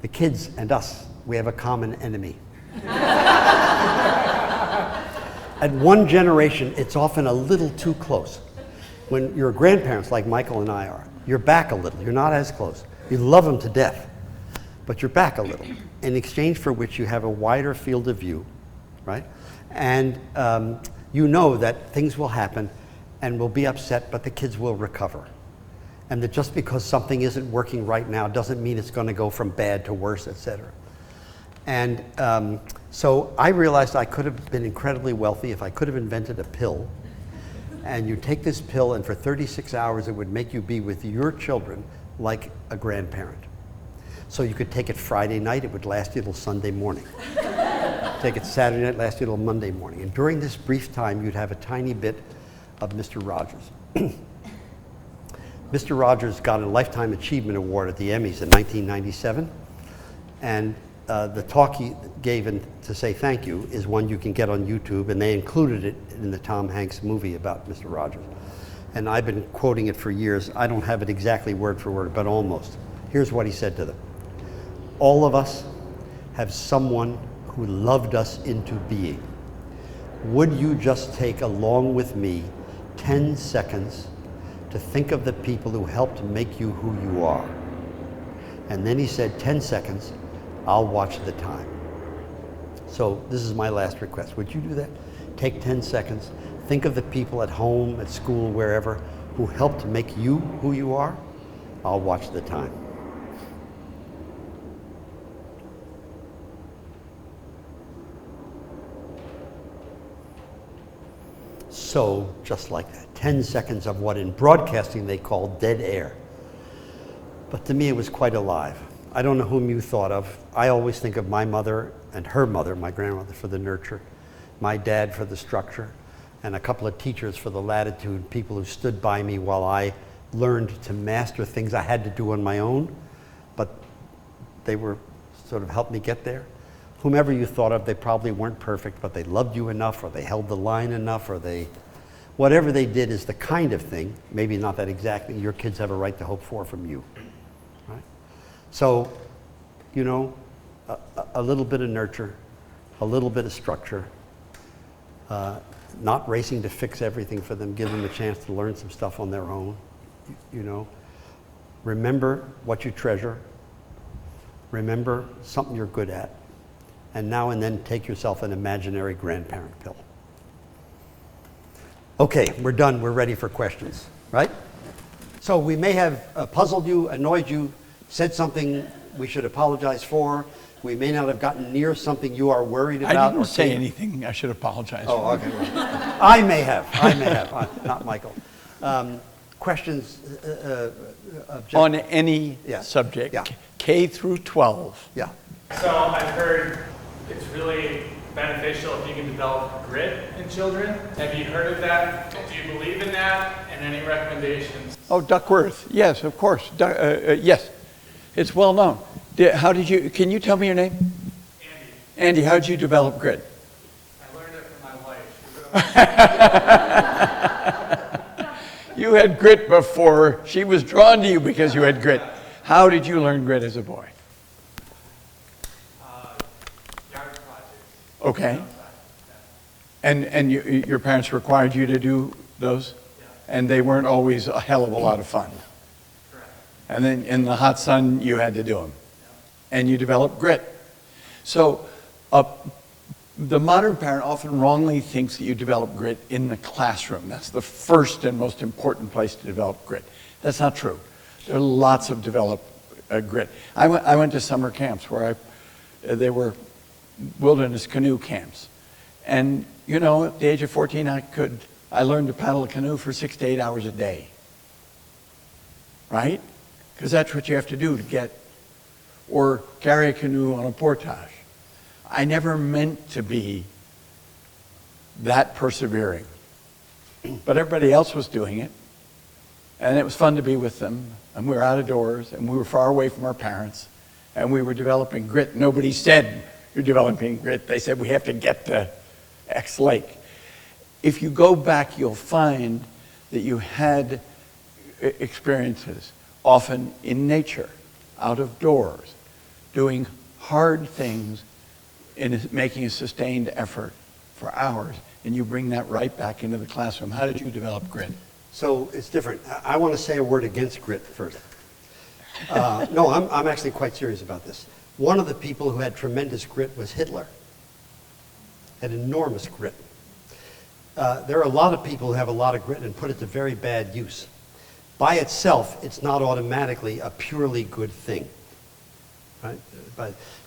The kids and us, we have a common enemy. At one generation, it's often a little too close. When you're grandparents like Michael and I are, you're back a little. You're not as close. You love them to death, but you're back a little, in exchange for which you have a wider field of view, right? And you know that things will happen and we'll be upset, but the kids will recover. And that just because something isn't working right now doesn't mean it's going to go from bad to worse, etc. And so I realized I could have been incredibly wealthy if I could have invented a pill. And you take this pill, and for 36 hours, it would make you be with your children like a grandparent. So you could take it Friday night, it would last you till Sunday morning. Take it Saturday night, last you till Monday morning. And during this brief time, you'd have a tiny bit of Mr. Rogers. Mr. Rogers got a Lifetime Achievement Award at the Emmys in 1997. And the talk he gave to say thank you is one you can get on YouTube, and they included it in the Tom Hanks movie about Mr. Rogers. And I've been quoting it for years. I don't have it exactly word for word, but almost. Here's what he said to them. All of us have someone who loved us into being. Would you just take, along with me, 10 seconds to think of the people who helped make you who you are? And then he said, 10 seconds, I'll watch the time. So this is my last request. Would you do that? Take 10 seconds, think of the people at home, at school, wherever, who helped make you who you are. I'll watch the time. So, just like that, 10 seconds of what in broadcasting they call dead air. But to me, it was quite alive. I don't know whom you thought of. I always think of my mother and her mother, my grandmother, for the nurture, my dad for the structure, and a couple of teachers for the latitude, people who stood by me while I learned to master things I had to do on my own, but they were sort of helped me get there. Whomever you thought of, they probably weren't perfect, but they loved you enough, or they held the line enough, or whatever they did is the kind of thing, maybe not that exactly, your kids have a right to hope for from you. Right? So, you know, a little bit of nurture, a little bit of structure, not racing to fix everything for them, give them a chance to learn some stuff on their own, you know. Remember what you treasure, remember something you're good at, and now and then take yourself an imaginary grandparent pill. Okay, we're done, we're ready for questions, right? So we may have puzzled you, annoyed you, said something we should apologize for. We may not have gotten near something you are worried about. I didn't say anything I should apologize for. Oh, okay. Well, I may have, not Michael. Questions? On any Yeah. subject, Yeah. K through 12. Yeah. So I've heard it's really beneficial if you can develop grit in children. Have you heard of that? Do you believe in that? And any recommendations? Oh, Duckworth. Yes, of course. Yes, it's well known. Can you tell me your name? Andy, Andy, how did you develop grit? I learned it from my wife. You had grit before. She was drawn to you because you had grit. How did you learn grit as a boy? Yard projects. Okay. And your parents required you to do those? Yeah. And they weren't always a hell of a lot of fun. Correct. And then in the hot sun, you had to do them. And you developed grit. So the modern parent often wrongly thinks that you develop grit in the classroom. That's the first and most important place to develop grit. That's not true. There are lots of developed grit. I went to summer camps where they were wilderness canoe camps. And you know, at the age of 14, I learned to paddle a canoe for 6 to 8 hours a day. Right? Because that's what you have to do to get, or carry a canoe on a portage. I never meant to be that persevering. But everybody else was doing it. And it was fun to be with them. And we were out of doors, and we were far away from our parents. And we were developing grit. Nobody said, you're developing grit. They said, we have to get to X Lake. if you go back, you'll find that you had experiences, often in nature, out of doors, doing hard things and making a sustained effort for hours, and you bring that right back into the classroom. How did you develop grit? So it's different. I want to say a word against grit first. No, I'm actually quite serious about this. One of the people who had tremendous grit was Hitler. Had enormous grit. There are a lot of people who have a lot of grit and put it to very bad use. By itself, it's not automatically a purely good thing. Right?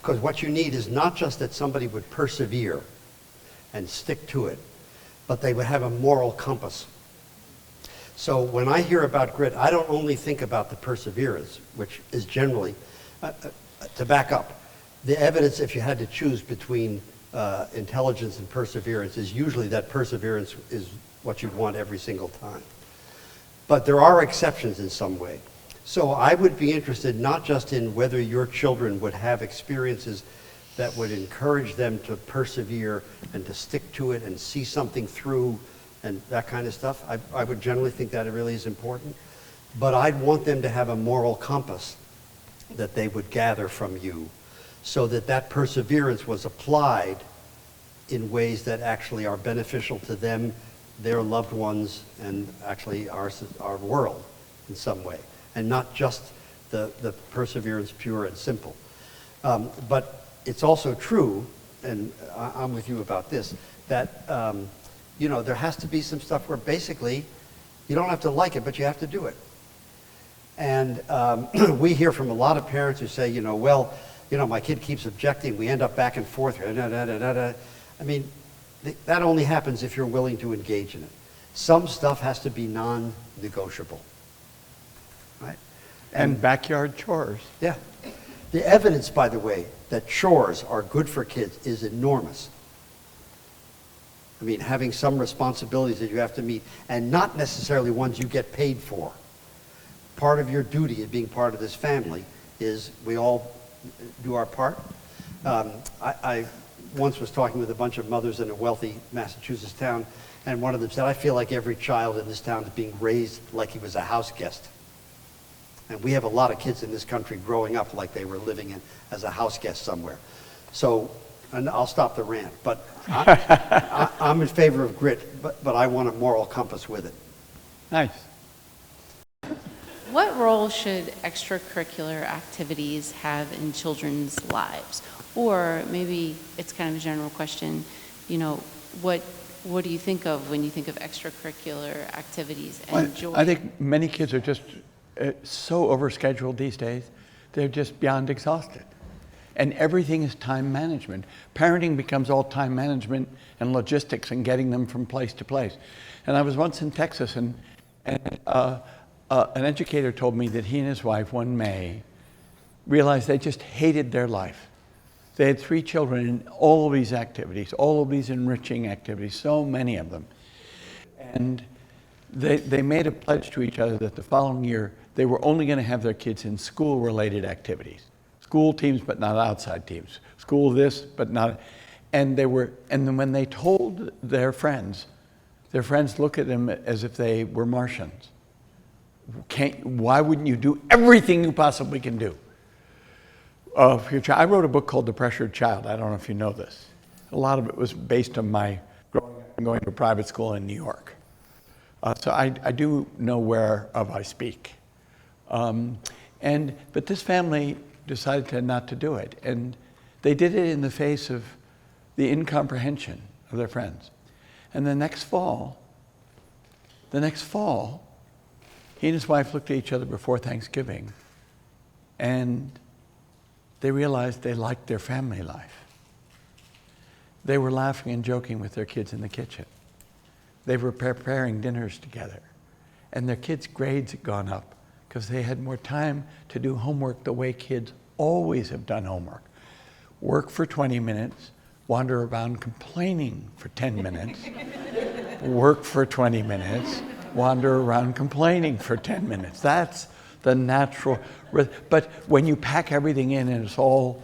Because what you need is not just that somebody would persevere and stick to it, but they would have a moral compass. So when I hear about grit, I don't only think about the perseverance, which is generally, to back up, the evidence, if you had to choose between intelligence and perseverance, is usually that perseverance is what you'd want every single time. But there are exceptions in some way. So I would be interested not just in whether your children would have experiences that would encourage them to persevere and to stick to it and see something through and that kind of stuff. I would generally think that it really is important. But I'd want them to have a moral compass that they would gather from you so that that perseverance was applied in ways that actually are beneficial to them, their loved ones, and actually our world in some way. And not just the perseverance pure and simple. But it's also true, and I'm with you about this, that there has to be some stuff where basically you don't have to like it, but you have to do it. And we hear from a lot of parents who say, my kid keeps objecting, we end up back and forth. I mean, that only happens if you're willing to engage in it. Some stuff has to be non-negotiable. Right? And backyard chores. Yeah. The evidence, by the way, that chores are good for kids is enormous. I mean, having some responsibilities that you have to meet, and not necessarily ones you get paid for. Part of your duty of being part of this family is we all do our part. I once was talking with a bunch of mothers in a wealthy Massachusetts town, and one of them said, I feel like every child in this town is being raised like he was a house guest. And we have a lot of kids in this country growing up like they were living as a house guest somewhere. So, and I'll stop the rant, but I'm in favor of grit, but I want a moral compass with it. Nice. What role should extracurricular activities have in children's lives? Or maybe it's kind of a general question, what do you think of when you think of extracurricular activities and joy? I think many kids are just so overscheduled these days, they're just beyond exhausted. And everything is time management. Parenting becomes all time management and logistics and getting them from place to place. And I was once in Texas, and an educator told me that he and his wife one May realized they just hated their life. They had 3 children in all of these activities, all of these enriching activities, so many of them. And they made a pledge to each other that the following year they were only going to have their kids in school-related activities. School teams, but not outside teams. School this, but not. And then when they told their friends looked at them as if they were Martians. Why wouldn't you do everything you possibly can do for your child? I wrote a book called The Pressured Child. I don't know if you know this. A lot of it was based on my growing up and going to private school in New York. So I do know whereof I speak. But this family decided not to do it. And they did it in the face of the incomprehension of their friends. And the next fall, he and his wife looked at each other before Thanksgiving, and they realized they liked their family life. They were laughing and joking with their kids in the kitchen. They were preparing dinners together. And their kids' grades had gone up because they had more time to do homework the way kids always have done homework. Work for 20 minutes, wander around complaining for 10 minutes, work for 20 minutes, wander around complaining for 10 minutes. That's the natural. But when you pack everything in and it's all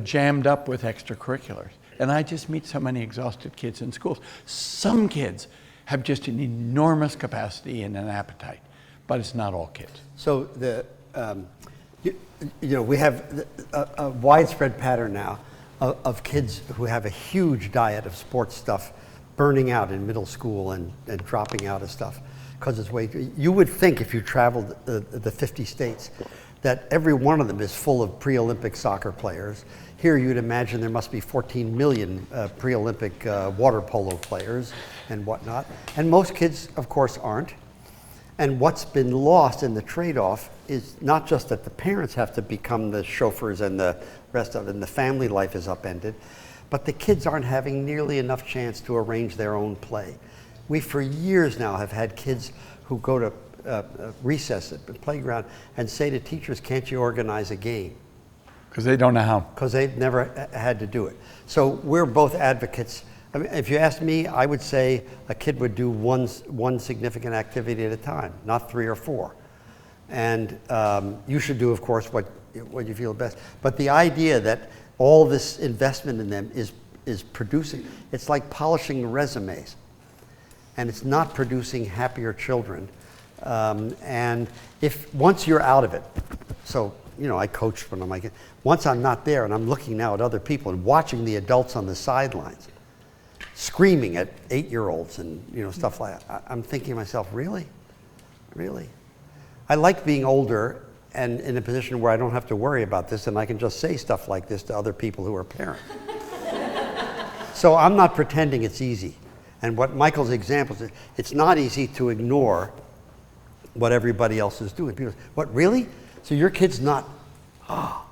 jammed up with extracurriculars, And I just meet so many exhausted kids in schools. Some kids have just an enormous capacity and an appetite, but it's not all kids. So we have a widespread pattern now of kids who have a huge diet of sports stuff burning out in middle school and dropping out of stuff because it's way. You would think if you traveled the 50 states that every one of them is full of pre-Olympic soccer players. Here you'd imagine there must be 14 million pre-Olympic water polo players and whatnot. And most kids, of course, aren't. And what's been lost in the trade-off is not just that the parents have to become the chauffeurs and the rest of it, and the family life is upended, but the kids aren't having nearly enough chance to arrange their own play. We, for years now, have had kids who go to recess at the playground and say to teachers, can't you organize a game? Because they don't know how. Because they've never had to do it. So we're both advocates. I mean, if you asked me, I would say a kid would do one significant activity at a time, not 3 or 4. And you should do, of course, what you feel best. But the idea that all this investment in them is producing, it's like polishing resumes. And it's not producing happier children. And if once you're out of it, so I coached when I'm like, once I'm not there and I'm looking now at other people and watching the adults on the sidelines, screaming at 8-year-olds and stuff like that, I'm thinking to myself, really? I like being older and in a position where I don't have to worry about this and I can just say stuff like this to other people who are parents. So I'm not pretending it's easy. And what Michael's example is, it's not easy to ignore what everybody else is doing. People say, what, really? So your kid's not, oh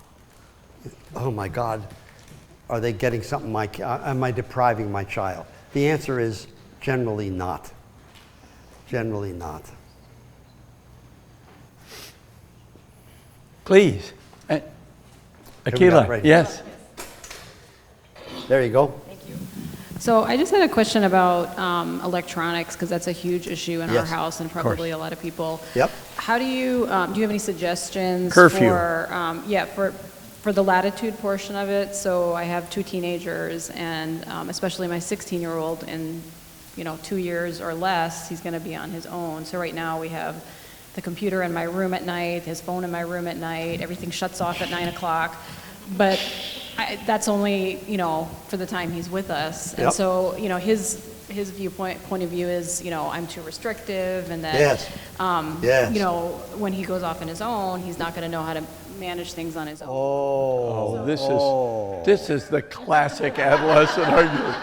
my God, are they getting something, am I depriving my child? The answer is generally not. Generally not. Please. Akila, right. yes. There you go. So I just had a question about electronics, because that's a huge issue in our Yes, house and probably a lot of people. Yep. How do you have any suggestions Curfew. for the latitude portion of it? So I have 2 teenagers, and especially my 16-year-old, in 2 years or less, he's going to be on his own. So right now we have the computer in my room at night, his phone in my room at night, everything shuts off at 9 o'clock. But that's only, for the time he's with us. And Yep. so, his point of view is, I'm too restrictive, and that, Yes. Yes. When he goes off on his own, he's not going to know how to manage things on his own. Oh, this is the classic adolescent argument.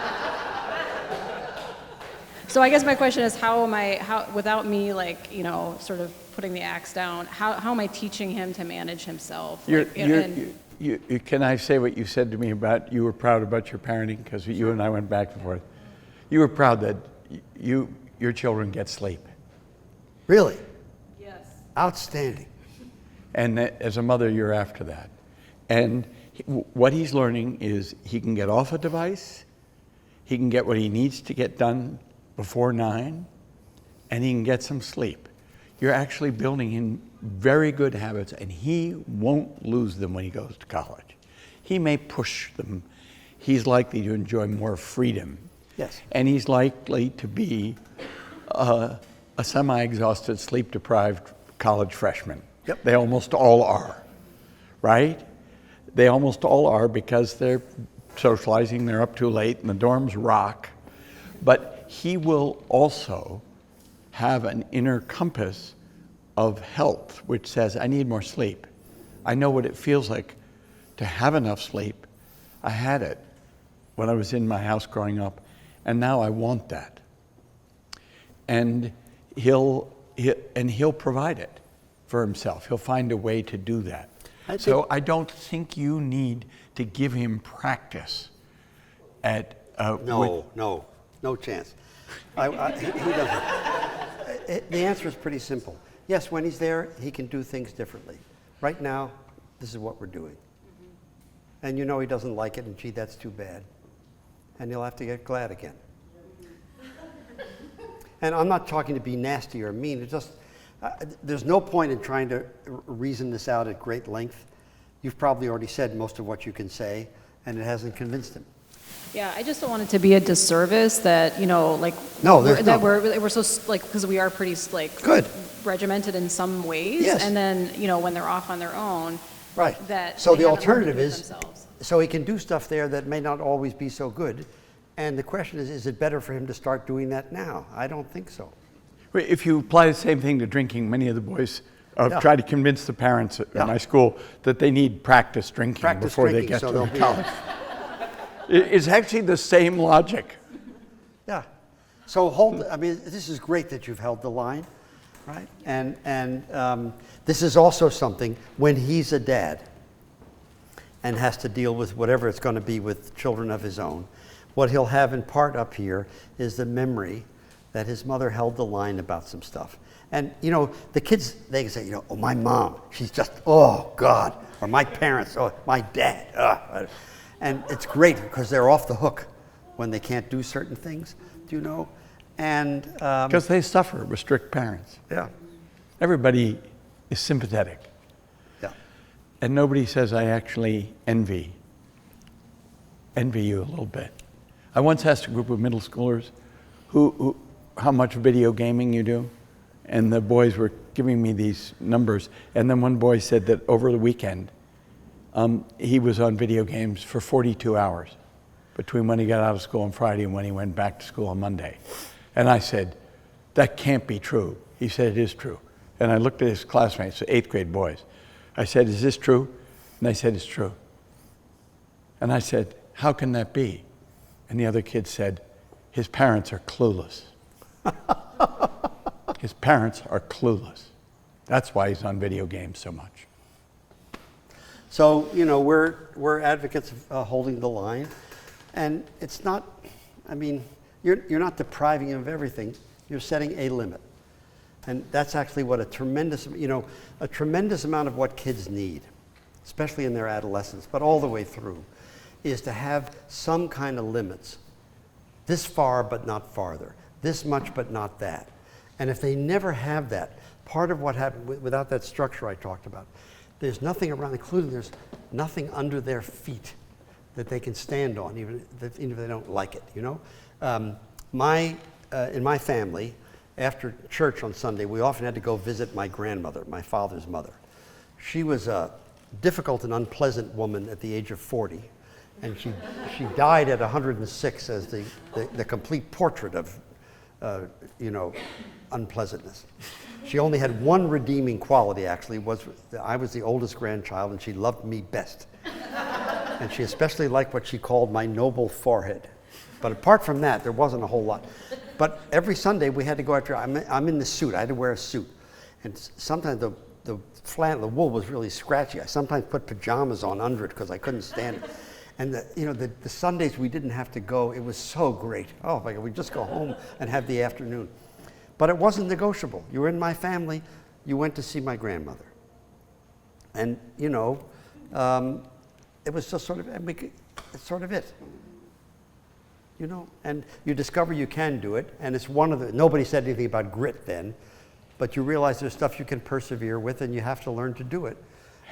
So I guess my question is, how without me, sort of putting the axe down, how am I teaching him to manage himself? Can I say what you said to me about you were proud about your parenting? Because you and I went back and forth. You were proud that your children get sleep. Really? Yes. Outstanding. And as a mother, you're after that. And what he's learning is he can get off a device, he can get what he needs to get done before 9, and he can get some sleep. You're actually building in very good habits, and he won't lose them when he goes to college. He may push them. He's likely to enjoy more freedom. Yes. And he's likely to be a semi-exhausted, sleep-deprived college freshman. Yep. They almost all are, right? They almost all are, because they're socializing, they're up too late, and the dorms rock. But he will also have an inner compass of health, which says, I need more sleep. I know what it feels like to have enough sleep. I had it when I was in my house growing up, and now I want that. And he'll provide it for himself. He'll find a way to do that. So I don't think you need to give him practice at No chance. He doesn't. The answer is pretty simple. Yes, when he's there, he can do things differently. Right now, this is what we're doing. And he doesn't like it, and gee, that's too bad. And he'll have to get glad again. And I'm not talking to be nasty or mean. It's just, there's no point in trying to reason this out at great length. You've probably already said most of what you can say, and it hasn't convinced him. Yeah, I just don't want it to be a disservice that, you know, like, No, we're so, like, because we are pretty, like, Good. regimented in some ways. Yes. And then, you know, when they're off on their own, Right. that So they the haven't learned to alternative do it is, themselves. so he can do stuff there that may not always be so good. And the question is it better for him to start doing that now? I don't think so. If you apply the same thing to drinking, many of the boys Yeah. try to convince the parents at Yeah. my school that they need practice drinking Practice before drinking, they get so to they'll be- college. It's actually the same logic. Yeah. So I mean, this is great that you've held the line, right? And this is also something when he's a dad and has to deal with whatever it's going to be with children of his own, what he'll have in part up here is the memory that his mother held the line about some stuff. And, you know, the kids, they can say, you know, oh, my mom, she's just, oh, God. Or my parents, oh, my dad. And it's great because they're off the hook when they can't do certain things, do you know? And Because they suffer with strict parents. yeah, Everybody is sympathetic. yeah. And nobody says, I actually envy you a little bit. I once asked a group of middle schoolers how much video gaming you do. And the boys were giving me these numbers. And then one boy said that over the weekend, he was on video games for 42 hours between when he got out of school on Friday and when he went back to school on Monday. And I said, that can't be true. He said, it is true. And I looked at his classmates, 8th grade boys. I said, is this true? And they said, it's true. And I said, how can that be? And the other kid said, his parents are clueless. His parents are clueless. That's why he's on video games so much. So, you know, we're advocates of holding the line. And it's not, I mean, you're not depriving him of everything. You're setting a limit. And that's actually what a tremendous amount of what kids need, especially in their adolescence, but all the way through, is to have some kind of limits. This far, but not farther. This much, but not that. And if they never have that, part of what happened without that structure I talked about, there's nothing around, including there's nothing under their feet that they can stand on, even if they don't like it, you know? In my family, after church on Sunday, we often had to go visit my grandmother, my father's mother. She was a difficult and unpleasant woman at the age of 40, and she died at 106 as the complete portrait of, unpleasantness. She only had one redeeming quality, actually, was I was the oldest grandchild, and she loved me best. And she especially liked what she called my noble forehead. But apart from that, there wasn't a whole lot. But every Sunday we had to go after. I'm in the suit. I had to wear a suit, and sometimes the wool was really scratchy. I sometimes put pajamas on under it because I couldn't stand it. And the Sundays we didn't have to go. It was so great. Oh my God, we'd just go home and have the afternoon. But it wasn't negotiable. You were in my family. You went to see my grandmother, and it was just sort of. It's sort of it. You know, and you discover you can do it, and it's nobody said anything about grit then, but you realize there's stuff you can persevere with, and you have to learn to do it.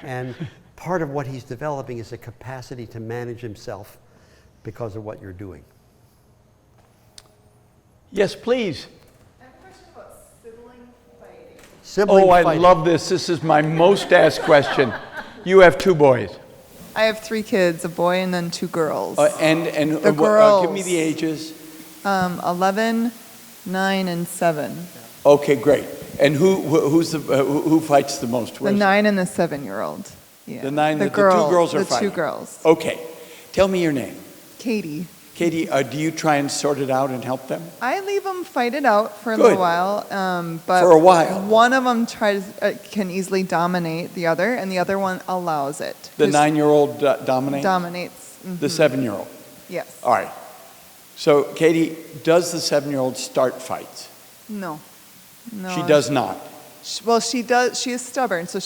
And part of what he's developing is a capacity to manage himself because of what you're doing. Yes, please. I have a question about sibling fighting. Sibling I fighting. love this. This is my most asked question. You have 2 boys. I have 3 kids, a boy and then 2 girls. And The girls. give me the ages. 11, 9, and 7. Okay, great. And who fights the most? The 9 and the 7-year-old. Yeah. The 9, the 2 girl- girls are the fighting. 2 girls. Okay. Tell me your name. Katie. Katie, do you try and sort it out and help them? I leave them fight it out for a Good. little while. But For a while. one of them can easily dominate the other, and the other one allows it. The Who's- 9-year-old dominates? Dominates. The 7-year-old? Yes. All right. So, Katie, does the 7-year-old start fights? No. She does not. Well, she does. She is stubborn, so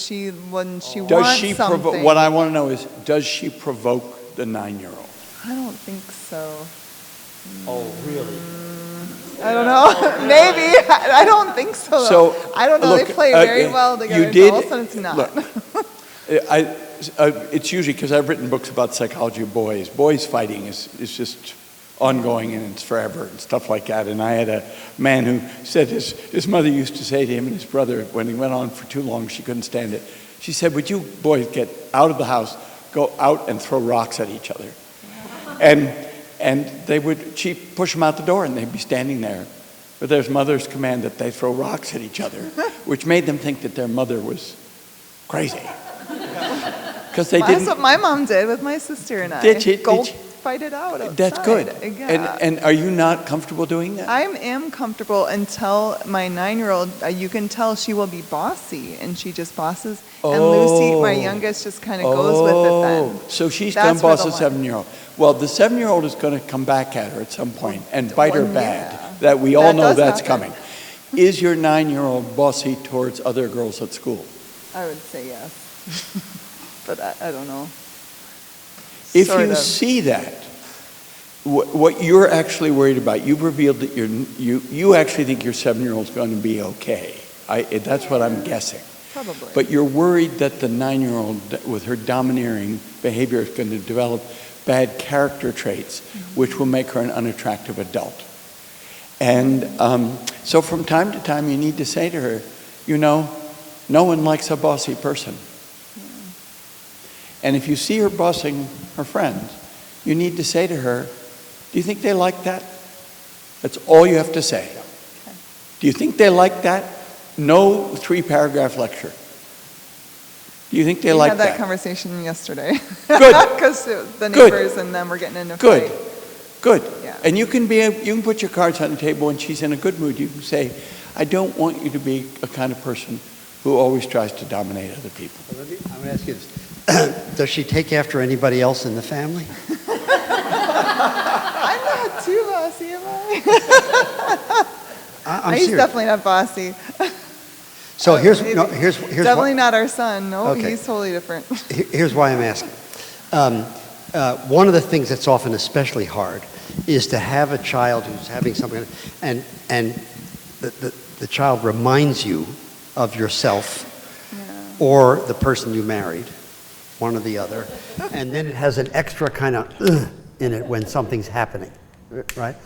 when she Does wants she something. what I want to know is, does she provoke the 9-year-old? I don't think so. Oh, really? I don't know. Maybe. I don't think so. So, I don't know. look, They play very well together. you did- All of a sudden it's not. Look, it's usually because I've written books about psychology of boys. Boys fighting is just ongoing and it's forever and stuff like that. And I had a man who said his mother used to say to him and his brother, when he went on for too long, she couldn't stand it. She said, would you boys get out of the house, go out and throw rocks at each other? And she'd push them out the door and they'd be standing there with their mother's command that they throw rocks at each other, which made them think that their mother was crazy. Because they didn't. That's what my mom did with my sister and I. Did she? Fight it out outside. That's good. Yeah. And are you not comfortable doing that? I am comfortable until my 9-year-old, you can tell she will be bossy, and she just bosses. And Lucy, my youngest, just kind of goes with it then. So she's That's going to boss where the the 7-year-old. Well, the 7-year-old is going to come back at her at some point and bite her Well, bad. yeah. That we all That know does that's happen. coming. Is your 9-year-old bossy towards other girls at school? I would say yes. But I don't know. If Sort you of. see that, what you're actually worried about, you've revealed that you actually think your 7-year-old's going to be okay. That's what I'm guessing. Probably. But you're worried that the 9-year-old, with her domineering behavior, is going to develop bad character traits, which will make her an unattractive adult. And so from time to time, you need to say to her, no one likes a bossy person. And if you see her bossing her friends, you need to say to her, do you think they like that? That's all you have to say. Okay. Do you think they like that? No 3-paragraph lecture. Do you think they like We had that that? conversation yesterday. Good. Because the neighbors and them were getting into a Good. fight. Good. Yeah. And you can put your cards on the table when she's in a good mood. You can say, I don't want you to be a kind of person who always tries to dominate other people. I'm going to ask you this. Does she take after anybody else in the family? I'm not too bossy, am I? He's serious. definitely not bossy. So here's Definitely not our son. No, Okay. he's totally different. Here's why I'm asking. One of the things that's often especially hard is to have a child who's having something, and the child reminds you of yourself or the person you married, one or the other, and then it has an extra kind of in it when something's happening, right?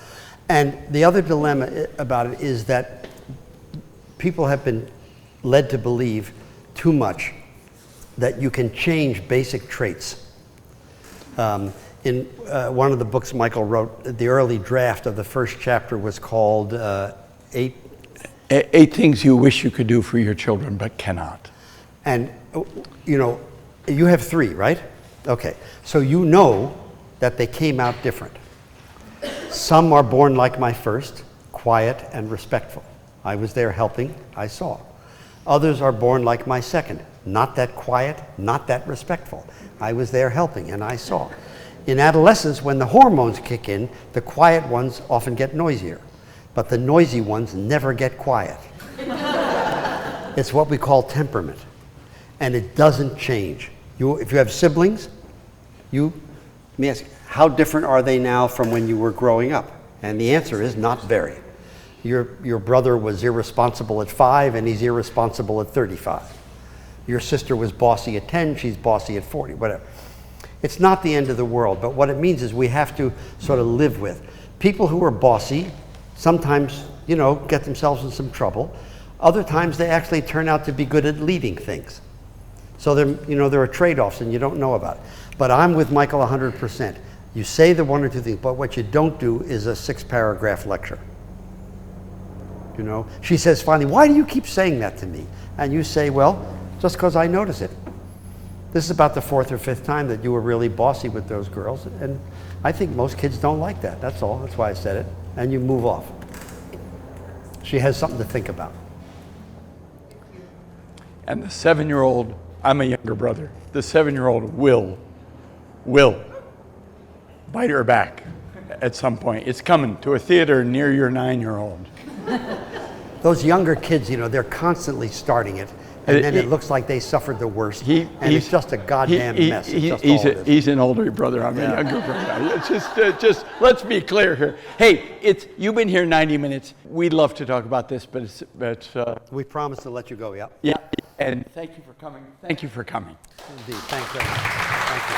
And the other dilemma about it is that people have been led to believe too much that you can change basic traits. In one of the books Michael wrote, the early draft of the first chapter was called 8 Things You Wish You Could Do for Your Children But Cannot. And, you have 3, right? Okay. So you know that they came out different. Some are born like my first, quiet and respectful. I was there helping, I saw. Others are born like my second, not that quiet, not that respectful. I was there helping and I saw. In adolescence, when the hormones kick in, the quiet ones often get noisier, but the noisy ones never get quiet. It's what we call temperament, and it doesn't change. If you have siblings, let me ask, how different are they now from when you were growing up? And the answer is not very. Your brother was irresponsible at 5 and he's irresponsible at 35. Your sister was bossy at 10, she's bossy at 40, whatever. It's not the end of the world, but what it means is we have to sort of live with. People who are bossy sometimes, get themselves in some trouble. Other times they actually turn out to be good at leading things. So there are trade-offs and you don't know about it. But I'm with Michael 100%. You say the 1 or 2 things, but what you don't do is a 6-paragraph lecture. She says finally, why do you keep saying that to me? And you say, well, just because I notice it. This is about the 4th or 5th time that you were really bossy with those girls. And I think most kids don't like that. That's all. That's why I said it. And you move off. She has something to think about. And the 7-year-old, I'm a younger brother, the 7-year-old will bite her back at some point. It's coming to a theater near your 9-year-old. Those younger kids, they're constantly starting it, and then it looks like they suffered the worst, and it's just a goddamn mess. He's an older brother. I'm a younger brother. It's just let's be clear here. Hey, you've been here 90 minutes. We'd love to talk about this, but we promised to let you go. Yeah. Yeah. And thank you for coming. Thank you for coming. Indeed. Thanks very much. Thank you.